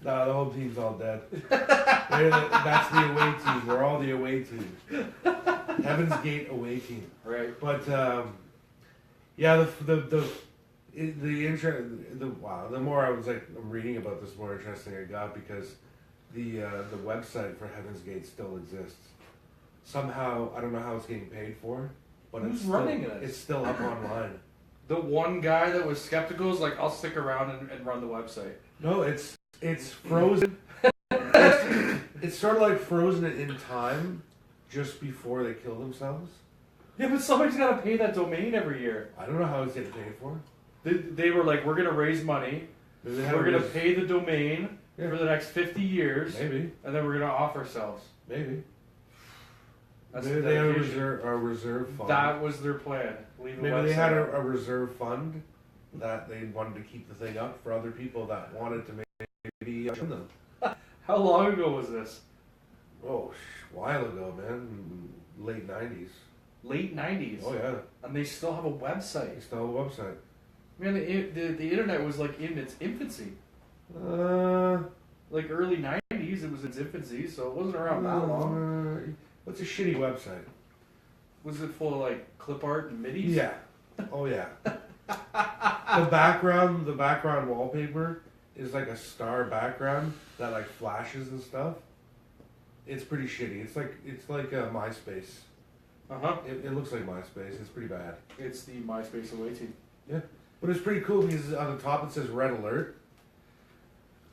No, the whole team's all dead. That's the away team. We're all the away team. Heaven's Gate away team. Right. But yeah, the more I was I'm reading about this, the more interesting I got, because the website for Heaven's Gate still exists. Somehow, I don't know how it's getting paid for, but Who's it's still, running it? It's still up online. The one guy that was skeptical is like, I'll stick around and run the website. No, it's frozen. It's sort of like frozen in time, just before they kill themselves. Yeah, but somebody's got to pay that domain every year. I don't know how it's getting paid for. They were like, we're going to raise money. We're going to pay the domain for the next 50 years. Maybe. And then we're going to off ourselves. Maybe. That's Maybe they had a reserve fund. That was their plan. Maybe they had a reserve fund that they wanted to keep the thing up for other people that wanted to maybe join them. How long ago was this? Oh, a while ago, man. Late 90s. Late 90s? Oh, yeah. And they still have a website. They still have a website. Man, the internet was like in its infancy. Like early 90s, it was in its infancy, so it wasn't around that long. What's a shitty website? Was it full of like clip art and middies? Yeah. Oh, yeah. the background wallpaper is like a star background that like flashes and stuff. It's pretty shitty. It's like MySpace. It looks like MySpace. It's pretty bad. It's the MySpace away team. Yeah, but it's pretty cool because on the top it says red alert.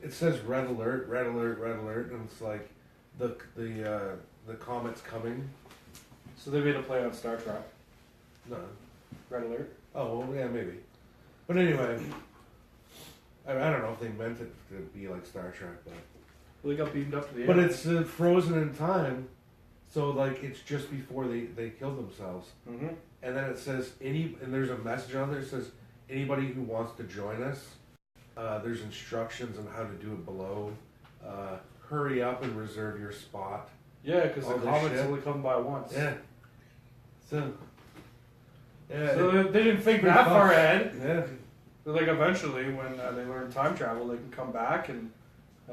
It says red alert, red alert, red alert, and it's like the comet's coming. So they made a play on Star Trek. No. Red alert. Oh well, yeah, maybe. But anyway, I don't know if they meant it to be like Star Trek, but. Well, they got beamed up to the But end. it's frozen in time, so like it's just before they kill themselves. Mm-hmm. And then it says and there's a message on there that says anybody who wants to join us, there's instructions on how to do it below. Hurry up and reserve your spot. Yeah, because the All this comets shit. only come by once. Yeah. So. Yeah. So they didn't think pretty that fun. far ahead. Yeah. They're like, eventually, when they learn time travel, they can come back and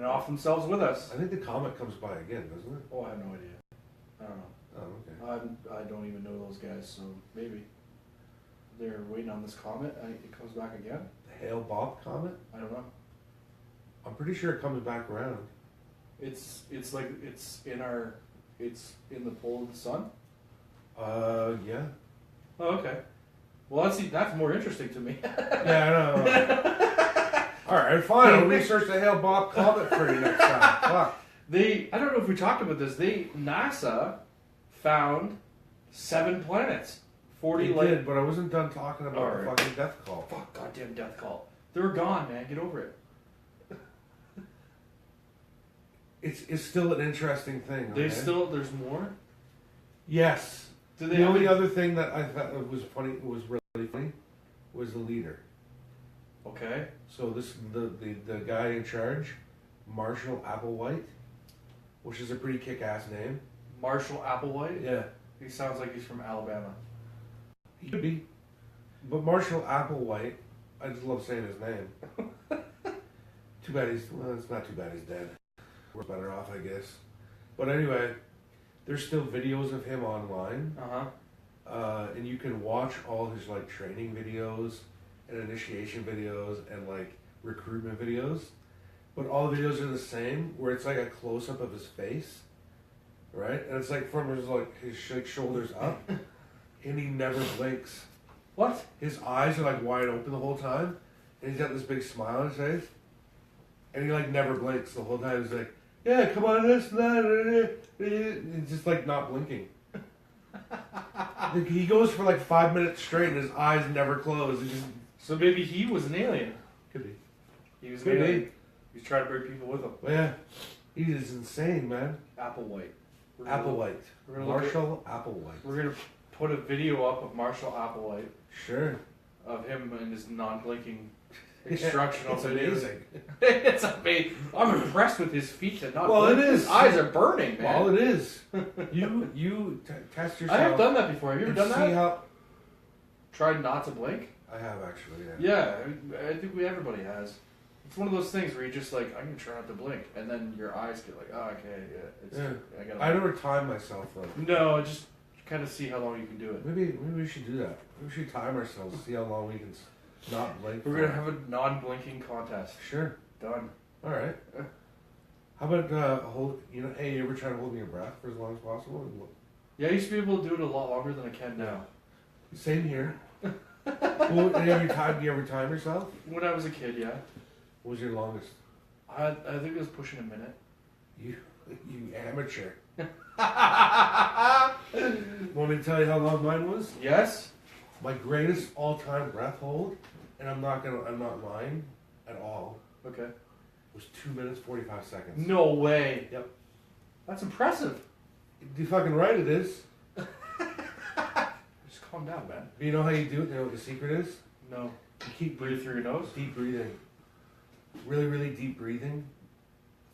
off themselves with us. I think the comet comes by again, doesn't it? Oh, I have no idea. I don't know. Oh, okay. I don't even know those guys, so maybe they're waiting on this comet. It comes back again. The Hale-Bopp comet? I don't know. I'm pretty sure it comes back around. It's like it's in the pole of the sun. Yeah. Oh, okay. Well, that's more interesting to me. Yeah, I know. All right, fine. I'll research the Hale-Bopp comet for you next time. Fuck. I don't know if we talked about this. NASA found 7 planets. 40 They light. did, but I wasn't done talking about All the right. fucking death call. Fuck, goddamn death call. They were gone, man. Get over it. It's still an interesting thing. Okay? There's more? Yes. Do they The have only a- other thing that I thought was funny, was really funny, was the leader. Okay. So the guy in charge, Marshall Applewhite, which is a pretty kick-ass name. Marshall Applewhite? Yeah. He sounds like he's from Alabama. He could be. But Marshall Applewhite, I just love saying his name. Too bad it's not too bad he's dead. We're better off, I guess. But anyway, there's still videos of him online. And you can watch all his like training videos and initiation videos and like recruitment videos. But all the videos are the same, where it's like a close-up of his face. Right? And it's like from his shoulders up. And he never blinks. What? His eyes are like wide open the whole time, and he's got this big smile on his face, and he like never blinks the whole time. He's like, "Yeah, come on, this and that." He's just like not blinking. Like, he goes for like 5 minutes straight, and his eyes never close. So maybe he was an alien. Could be. He was Could an alien. be. He's trying to bring people with him. But yeah, he is insane, man. Applewhite. Applewhite. We're gonna look Marshall Applewhite. We're gonna put a video up of Marshall Applewhite Sure. of him and his non-blinking instructional It's videos. amazing. It's amazing. I'm impressed with his feet to not. Well, blink. it is. His eyes are burning, man. Well, it is. You test yourself. I have done that before. Have you ever and done see that? how. Tried not to blink? I have actually. Yeah. Yeah, I think everybody has. It's one of those things where you just like, I'm gonna try not to blink, and then your eyes get like, oh, okay, yeah. I never time myself though. No, just kind of see how long you can do it. Maybe we should do that. Maybe we should time ourselves, see how long we can not blink. We're gonna have a non-blinking contest. Sure. Done. All right. How about hey, you ever try to hold your breath for as long as possible? Yeah, I used to be able to do it a lot longer than I can now. Same here. Well, do you ever time yourself? When I was a kid, yeah. What was your longest? I think it was pushing a minute. You amateur. Want me to tell you how long mine was? Yes. My greatest all-time breath hold, and I'm not lying at all, Okay. was 2 minutes 45 seconds. No way. Yep. That's impressive. You're fucking right, it is. Just calm down, man. You know how you do it? You know what the secret is? No. You keep Breathe through your nose. deep breathing. Really, really deep breathing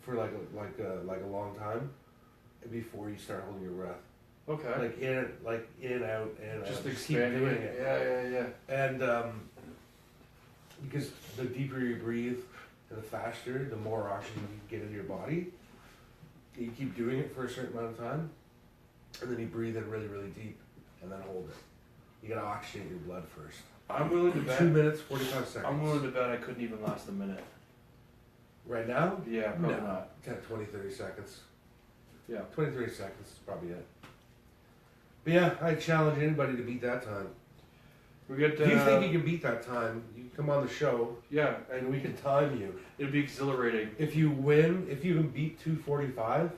for like a long time before you start holding your breath. Okay. Like in out and Just out. Keep expanding doing it. it. Yeah. And because the deeper you breathe and the faster, the more oxygen you can get into your body. You keep doing it for a certain amount of time, and then you breathe in really, really deep, and then hold it. You gotta oxygenate your blood first. I'm willing to bet. 2 minutes, 45 seconds. I'm willing to bet I couldn't even last a minute. Right now? Yeah, probably No. not. 10, 20, 30 seconds. Yeah. 20, 30 seconds is probably it. But yeah, I challenge anybody to beat that time. We get. If you think you can beat that time, you can come on the show Yeah, and we can time you. it'd be exhilarating. If you win, if you can beat 2:45,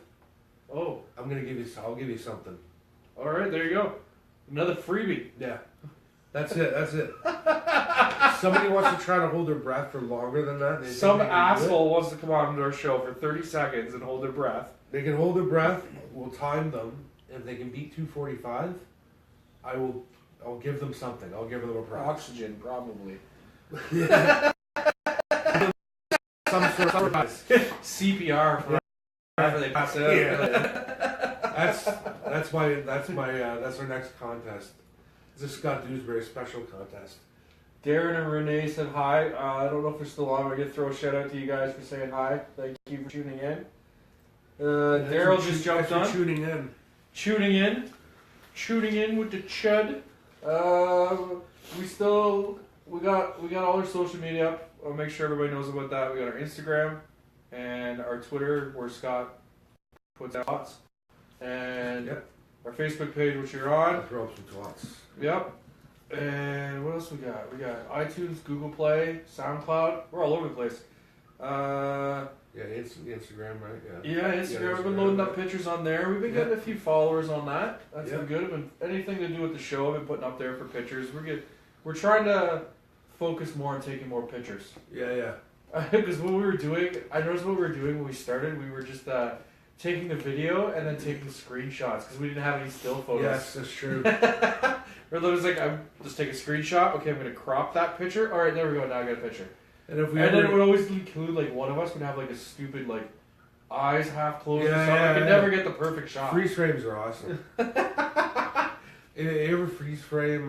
Oh, I'll give you something. all right, there you go. Another freebie. Yeah. That's it. That's it. Somebody wants to try to hold their breath for longer than that. They Some think they can do it. asshole wants to come on to our show for 30 seconds and hold their breath. They can hold their breath. We'll time them. If they can beat 2:45, I'll give them something. I'll give them a prize. Oxygen, probably. Yeah. Some sort of prize. CPR for whenever they pass out. Yeah. That's our next contest. It's a Scott Dewsbury special contest. Darren and Renee said hi. I don't know if they're still on. We're going to throw a shout out to you guys for saying hi. Thank you for tuning in. Daryl just jumped on. Tuning in. Shooting in with the chud. We got all our social media up. I'll make sure everybody knows about that. We got our Instagram and our Twitter where Scott puts out thoughts. And Yep. our Facebook page, which you're on. I'll throw up some twats. Yep. And what else we got? We got iTunes, Google Play, SoundCloud. We're all over the place. Yeah, Instagram, right? Yeah. Yeah, Instagram. We've been loading up pictures on there. We've been getting a few followers on that. That's Yeah. been good. Been anything to do with the show, I've been putting up there for pictures. We're trying to focus more on taking more pictures. Yeah. Because what we were doing, I noticed what we were doing when we started. We were just taking the video and then taking the screenshots because we didn't have any still photos. Yes, that's true. Or it was like, I'm just take a screenshot. Okay, I'm gonna crop that picture. All right, there we go. Now I got a picture. And if we And then it ever, would always include like one of us would have like a stupid like eyes half closed or Yeah, something. I could yeah. never get the perfect shot. freeze frames are awesome. You ever freeze frame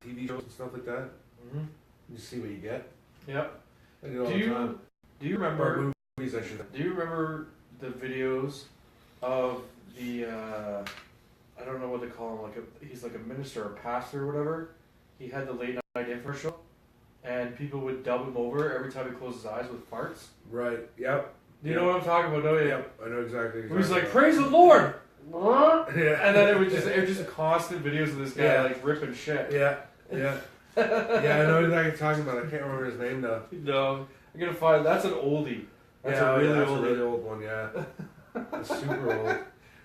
TV shows and stuff like that? hmm You see what you get. Yep. I do it all Do the time. you do you Or remember? movies, I should. Do you remember the videos of the I don't know what they call him, he's like a minister or pastor or whatever. He had the late night infomercial, and people would dub him over every time he closed his eyes with farts. Right. Yep. Do you know what I'm talking about? Don't you? Yep. I know exactly. Where he's like, about. "Praise the Lord," Yeah. and then it was just constant videos of this guy Yeah. like ripping shit. Yeah. Yeah. Yeah. I know exactly what you're talking about. I can't remember his name now. No, I'm gonna find that's an oldie. That's yeah, a really that's oldie. a really old one. Yeah. It's super old.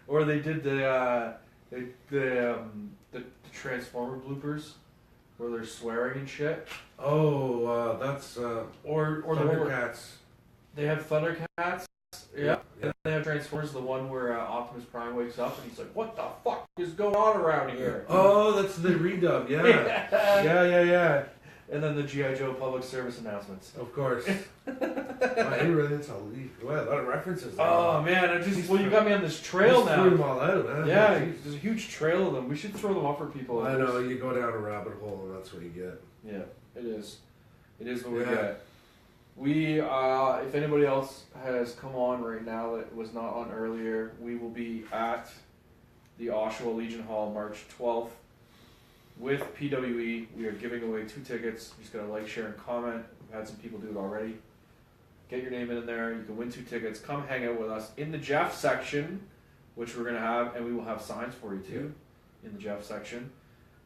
Or they did the Transformer bloopers where they're swearing and shit. Oh, that's Or the one where Thundercats. they have Thundercats. Yeah. And they have Transformers, the one where Optimus Prime wakes up and he's like, "What the fuck is going on around here?" Oh, that's the redub. Yeah. Yeah. And then the G.I. Joe public service announcements. Of course. Wow, really, that's a lot of references. There. Oh man, you got me on this trail Just threw them now. all out, man. Yeah, Jeez. there's a huge trail of them. We should throw them up for people. I know, you go down a rabbit hole and that's what you get. Yeah, it is. It is what we Yeah. get. We, if anybody else has come on right now that was not on earlier, we will be at the Oshawa Legion Hall March 12th with PWE. We are giving away 2 tickets. You just gotta like, share, and comment. We've had some people do it already. Get your name in there. You can win 2 tickets. Come hang out with us in the Jeff section, which we're gonna have, and we will have signs for you too in the Jeff section.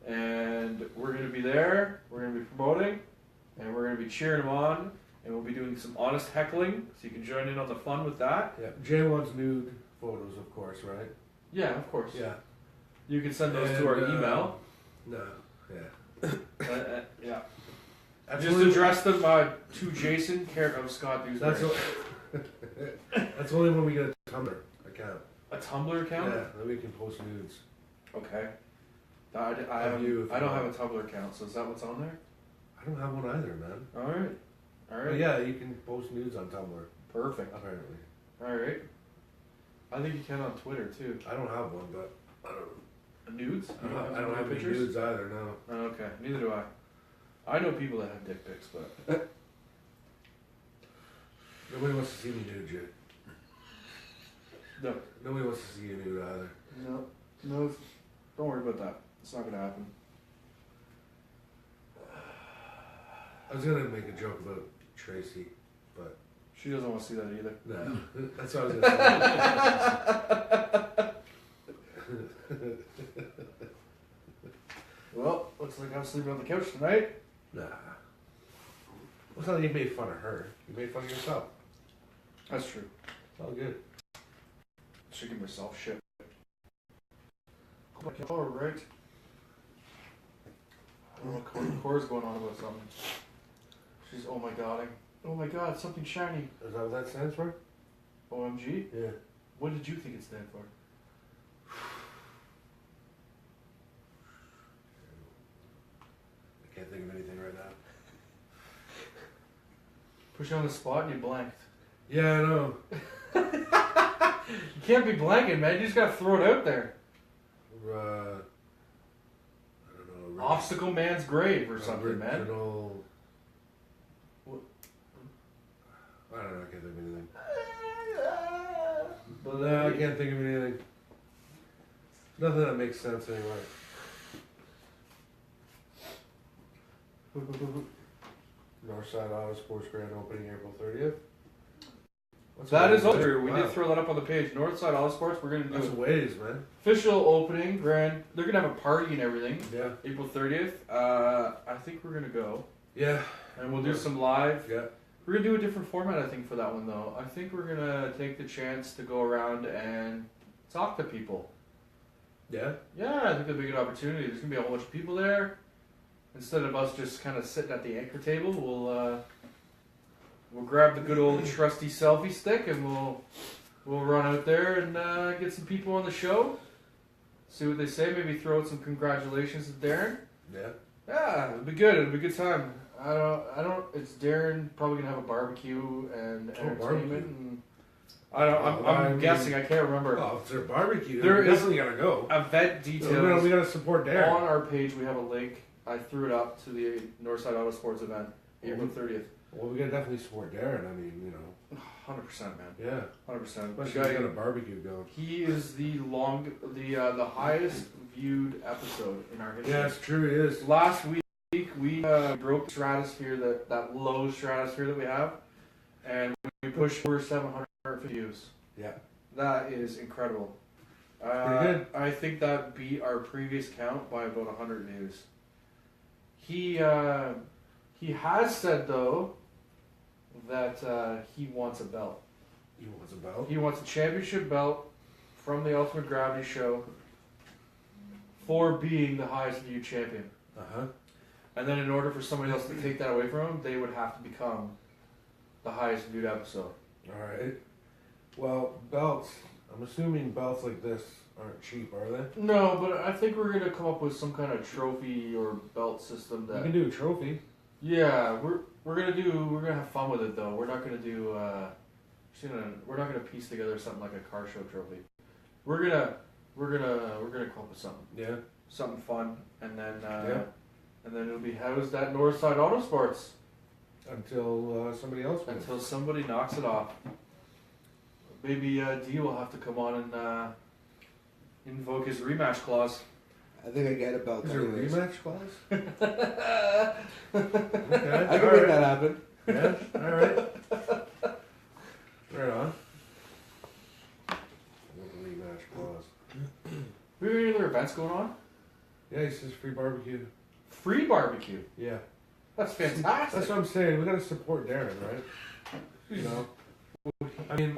And we're gonna be there. We're gonna be promoting, and we're gonna be cheering them on. And we'll be doing some honest heckling, so you can join in on the fun with that. Yeah. Jay wants nude photos, of course, right? Yeah, of course. Yeah. You can send those to our And, email. No. Yeah. Yeah. That's Just only, address them to Jason, care of Scott Dewsbury. That's only when we get a Tumblr account. A Tumblr account? Yeah, then we can post nudes. Okay. I Of you, if don't you have a want. Tumblr account, so is that what's on there? I don't have one either, man. Alright. But Alright. yeah, you can post nudes on Tumblr, Perfect. apparently. Alright. I think you can on Twitter too. I don't have one, but I don't. Nudes? I don't have any nudes either. No. Oh, okay. Neither do I. I know people that have dick pics, but Nobody wants to see me nude, Jay. no. Nobody wants to see you nude either. No, don't worry about that. It's not gonna happen. I was gonna make a joke about Tracy, but She doesn't want to see that either. no, that's what I was gonna say. Well, looks like I'm sleeping on the couch tonight. Nah. Well, it's not like you made fun of her. You made fun of yourself. That's true. It's all good. Should give myself shit. Alright. Cora's going on about something. She's oh my god, something shiny. Is that what that stands for? OMG? Yeah. What did you think it stand for? I can't think of anything right now. Push you on the spot and you blanked. Yeah, I know. You can't be blanking, man. You just gotta throw it out there. I don't know. Obstacle Man's Grave or something, man. Original. What? I don't know. I can't think of anything. But No, I can't think of anything. Nothing that makes sense anyway. Northside Auto Sports Grand Opening April 30th. That is over. We Wow. did throw that up on the page. Northside All Sports. We're gonna do That's an ways, man. official opening grand. They're gonna have a party and everything. Yeah. April 30th. I think we're gonna go, Yeah. and we'll do some live. Yeah. We're gonna do a different format, I think, for that one though. I think we're gonna take the chance to go around and talk to people. Yeah. Yeah, I think that'd be a good opportunity. There's gonna be a whole bunch of people there. Instead of us just kind of sitting at the anchor table, we'll grab the good old trusty selfie stick and we'll run out there and get some people on the show. See what they say. Maybe throw out some congratulations to Darren. Yeah. Yeah, it'll be good. It'll be a good time. I don't. It's Darren probably gonna have a barbecue and entertainment. Barbecue. And I'm guessing. I can't remember. Oh, if there's a barbecue, There we is- definitely gotta go. Event So details. we gotta support Darren. On our page, we have a link. I threw it up to the Northside Auto Sports event, April 30th. Well, we gotta definitely support Darren. I mean, 100%, man. yeah. 100%. Especially if you got a barbecue going. He is the highest viewed episode in our history. Yeah, it's true. It is. Last week we broke the stratosphere, that low stratosphere that we have, and we pushed over 750 views. Yeah. That is incredible. Pretty good. I think that beat our previous count by about 100 views. He has said though that he wants a belt. He wants a belt. He wants a championship belt from the Ultimate Gravity Show for being the highest viewed champion. And then in order for somebody else to take that away from him, they would have to become the highest viewed episode. All right. Well, belts. I'm assuming belts like this aren't cheap, are they? No, but I think we're gonna come up with some kind of trophy or belt system You that. can do a trophy. Yeah, we're gonna have fun with it though. We're not gonna do we're not gonna piece together something like a car show trophy. We're gonna come up with something. Yeah. Something fun, and then Yeah. and then it'll be housed at Northside Auto Sports Until somebody else wins. until somebody knocks it off. Maybe D will have to come on and invoke his rematch clause. I think I get a belt. Is there a anyways. rematch clause? I Okay. can make that happen. Yeah. All right. Right on. Rematch clause. We have any other events going on? Yeah, he says free barbecue. Free barbecue. Yeah. That's fantastic. That's what I'm saying. We gotta support Darren, right? You know. I mean,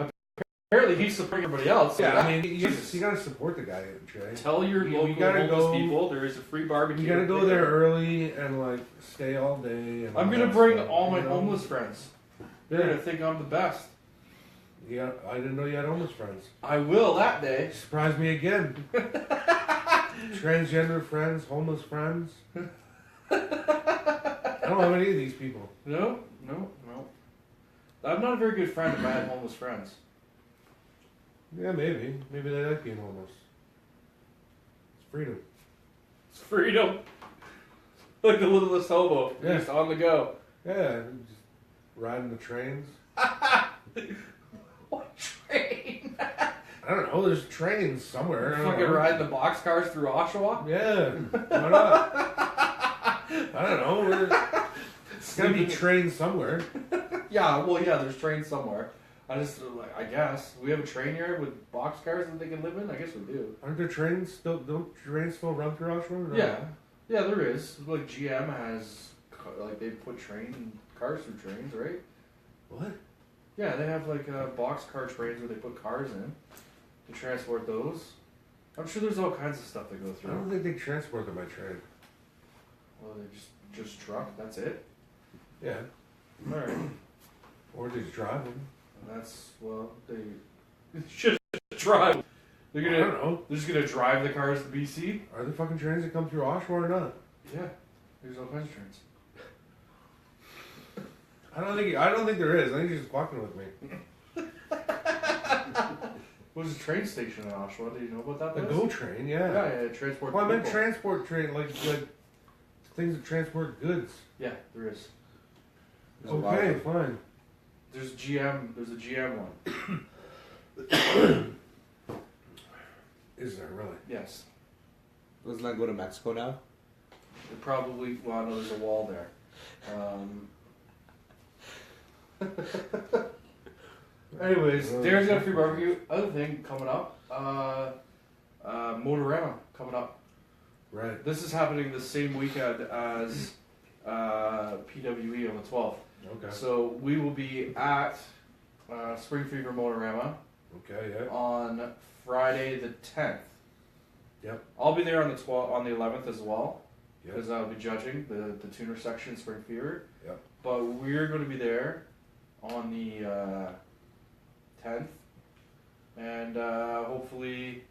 Apparently he's supporting everybody else. So yeah. that- I mean, you gotta support the guy, Trey. tell your you local gotta homeless go- people there is a free barbecue. You gotta go there early and like stay all day. And I'm all gonna that bring stuff, all my you know? homeless friends. They're Yeah. gonna think I'm the best. Yeah, I didn't know you had homeless friends. I will that day. Surprised me again. Transgender friends, homeless friends. I don't have any of these people. No. I'm not a very good friend if I had homeless friends. Yeah, maybe. Maybe they like being homeless. It's freedom. It's freedom. Like the littlest hobo. Yeah. Just on the go. Yeah, just riding the trains. What train? I don't know. There's trains somewhere. I don't Fucking know. riding the boxcars through Oshawa? Yeah. Why not? I don't know. It's gotta be trained somewhere. Yeah, well, yeah, there's trains somewhere. I guess we have a train yard with boxcars that they can live in. I guess we do. Aren't there trains still? Don't trains still run through Oshawa? Yeah, yeah, there is. Like GM has, like they put train cars through trains, right? What? Yeah, they have like boxcar trains where they put cars in to transport those. I'm sure there's all kinds of stuff they go I through. don't think they transport them by train. Well, they just truck. That's it. Yeah. All right. Or they just drive them. And that's they should drive. I don't know. They're just gonna drive the cars to BC. Are there fucking trains that come through Oshawa or not? Yeah, there's all kinds of trains. I don't think there is. I think you're just fucking with me. There's a train station in Oshawa. Do you know about that? The place? GO train, yeah. Yeah, transport. Well, I meant people. transport train, like things that transport goods. Yeah, there is. There's a lot Okay, of- fine. There's GM. There's a GM one. Is there really? Yes. Doesn't that go to Mexico now? It probably. Well, no, there's a wall there. Anyways, Darren's got a free barbecue. Other thing coming up, Motorama coming up. Right. This is happening the same weekend as PWE on the 12th. Okay. So we will be at Spring Fever Motorama Okay, yeah. on Friday the 10th. Yep. I'll be there on the 11th as well Yep. because I'll be judging the tuner section Spring Fever. Yep. But we're going to be there on the 10th, and hopefully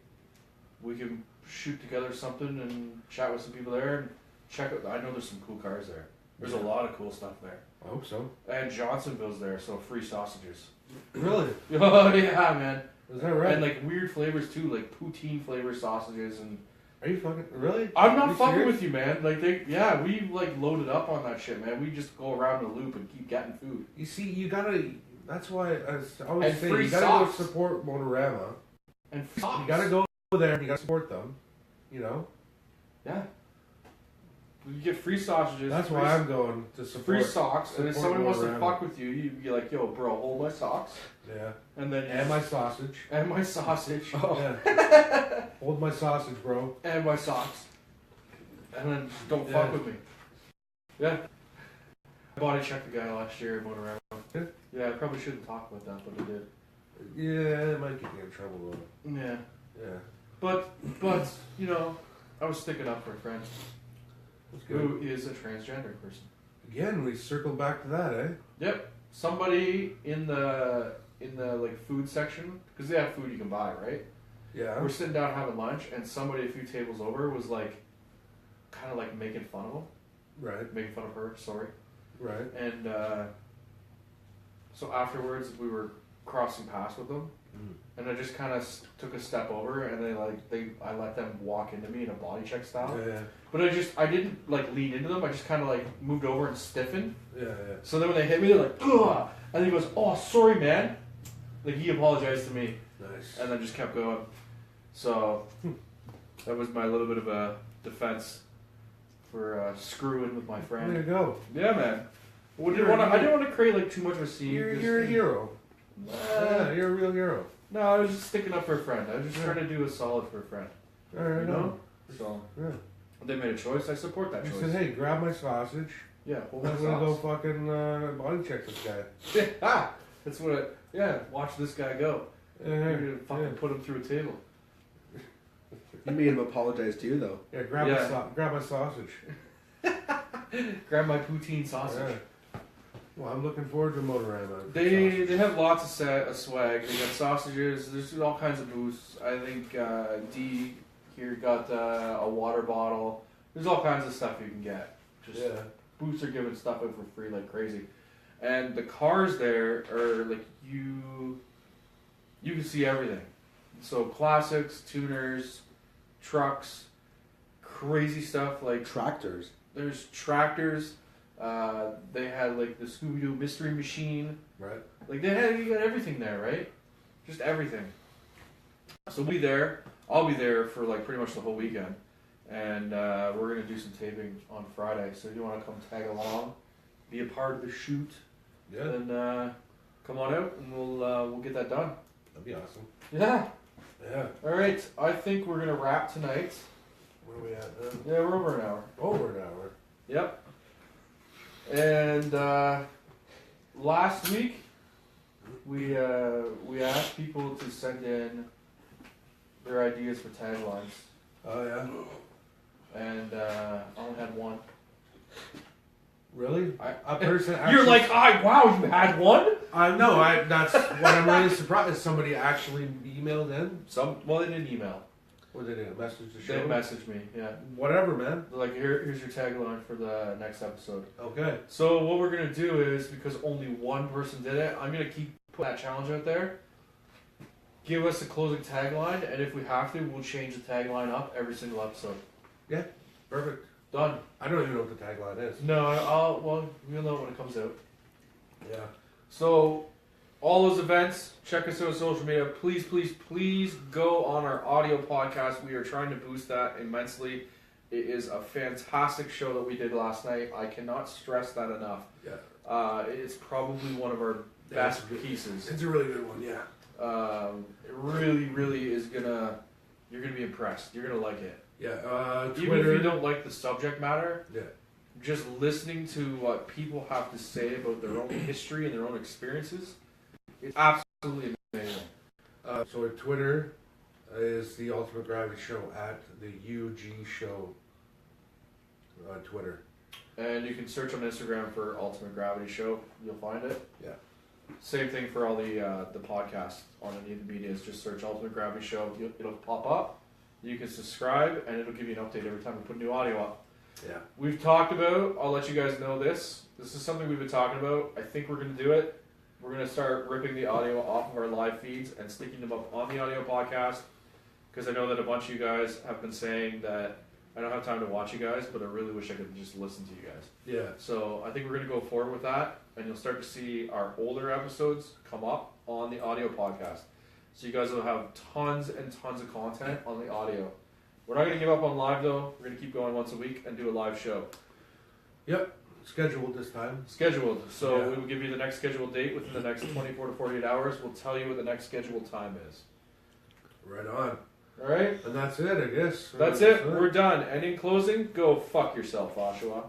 we can shoot together something and chat with some people there and check out. I know there's some cool cars there. There's a lot of cool stuff there. I hope so. And Johnsonville's there, so free sausages. Really? Oh yeah, man. Is that right? And like weird flavors too, like poutine flavor sausages and. Are you fucking really? I'm Are not you fucking serious? with you, man. Like we like loaded up on that shit, man. We just go around the loop and keep getting food. You see, you gotta. That's why I always And say free you gotta socks. go support Motorama. And You gotta go there and you gotta support them. You know. Yeah. You get free sausages. That's free why I'm going to support. free socks, and if support somebody wants to Motorama. fuck with you, you'd be like, "Yo, bro, hold my socks," Yeah. and then And my sausage. and my sausage, Yeah. Hold my sausage, bro. and my socks, and then don't Yeah. fuck with me. Yeah. I body checked the guy last year at Motorama. Yeah? Yeah, I probably shouldn't talk about that, but I did. Yeah, it might get me in trouble though. Yeah, Yeah. but you know, I was sticking up for a friend That's good. who is a transgender person. Again, we circle back to that, eh? Yep. Somebody in the like food section, because they have food you can buy, right? Yeah. We're sitting down having lunch, and somebody a few tables over was like, kind of like making fun of him, Right. making fun of her. Sorry. Right. And so afterwards, we were crossing paths with them, and I just kind of took a step over, and I let them walk into me in a body check style. Yeah. But I didn't like lean into them. I just kind of like moved over and stiffened. Yeah. Yeah. So then when they hit me, they're like, "Ugh," and he goes, "Oh, sorry, man." Like he apologized to me, Nice. and then just kept going. So that was my little bit of a defense for screwing with my There friend. you go. Yeah, man. I You're a didn't want to create like too much of a scene. You're a hero. Yeah, you're a real hero. No, I was just sticking up for a friend. I was just trying to do a solid for a friend. All right. You know? So Yeah. they made a choice. I support that You choice. said, hey, grab my sausage. Yeah, hold I'm my gonna go socks. fucking body check this guy. Ah, that's what. Watch this guy go. Yeah. You're gonna fucking Yeah. put him through a table. You made him apologize to you, though. Yeah. Grab Yeah. grab my sausage. Grab my poutine sausage. Yeah. Well, I'm looking forward to Motorama. They have lots of swag. They got sausages. There's all kinds of booths. I think D here got a water bottle. There's all kinds of stuff you can get. Just Yeah. booths are giving stuff out for free like crazy, and the cars there are like you can see everything. So classics, tuners, trucks, crazy stuff like Tractors. there's tractors. They had like the Scooby Doo Mystery Machine. Right. Like you got everything there, right? Just everything. So we'll be there. I'll be there for like pretty much the whole weekend, and we're gonna do some taping on Friday. So if you want to come tag along, be a part of the shoot, Yeah, then come on out and we'll get that done. that'd be awesome. Yeah. Yeah. All right. I think we're gonna wrap tonight. Where are we at now? Yeah, we're over an hour. Over an hour. Yep. And last week we asked people to send in their ideas for taglines, Oh yeah. and I only had one. Really? I- A person. You're actually- like, wow, you had one? No. That's what I'm really surprised. Somebody actually emailed in. Well, they didn't email. What did they do? Message the They show. messaged me. Yeah. Whatever, man. They're like, here's your tagline for the next episode. Okay. So what we're gonna do is, because only one person did it, I'm gonna keep putting that challenge out there. Give us a closing tagline, and if we have to, we'll change the tagline up every single episode. Perfect. Done. I don't even know what the tagline is. No, well, we'll know when it comes out. Yeah. So, all those events, check us out on social media. Please, please, please go on our audio podcast. We are trying to boost that immensely. It is a fantastic show that we did last night. I cannot stress that enough. Yeah. It's probably one of our Yeah, best it's good. pieces. It's a really good one. Yeah. It really, really is you're gonna be impressed. You're gonna like it. Yeah. Even Twitter. if you don't like the subject matter, Yeah. just listening to what people have to say about their own history and their own experiences, it's absolutely amazing. So our Twitter is the Ultimate Gravity Show at the UG Show on Twitter. And you can search on Instagram for Ultimate Gravity Show. You'll find it. Yeah. Same thing for all the podcasts on any of the medias. Just search Ultimate Gravity Show. It'll pop up. You can subscribe, and it'll give you an update every time we put new audio up. Yeah. We've talked about, I'll let you guys know this. This is something we've been talking about. I think we're going to do it. We're going to start ripping the audio off of our live feeds and sticking them up on the audio podcast. Because I know that a bunch of you guys have been saying that I don't have time to watch you guys, but I really wish I could just listen to you guys. Yeah. So I think we're going to go forward with that. And you'll start to see our older episodes come up on the audio podcast. So you guys will have tons and tons of content on the audio. We're not going to give up on live though. We're going to keep going once a week and do a live show. Yep. Scheduled this time. Scheduled. So Yeah. we will give you the next scheduled date within the next 24 to 48 hours. We'll tell you what the next scheduled time is. Right on. All right? And that's it, I guess. That's it. We're done. And in closing, go fuck yourself, Oshawa.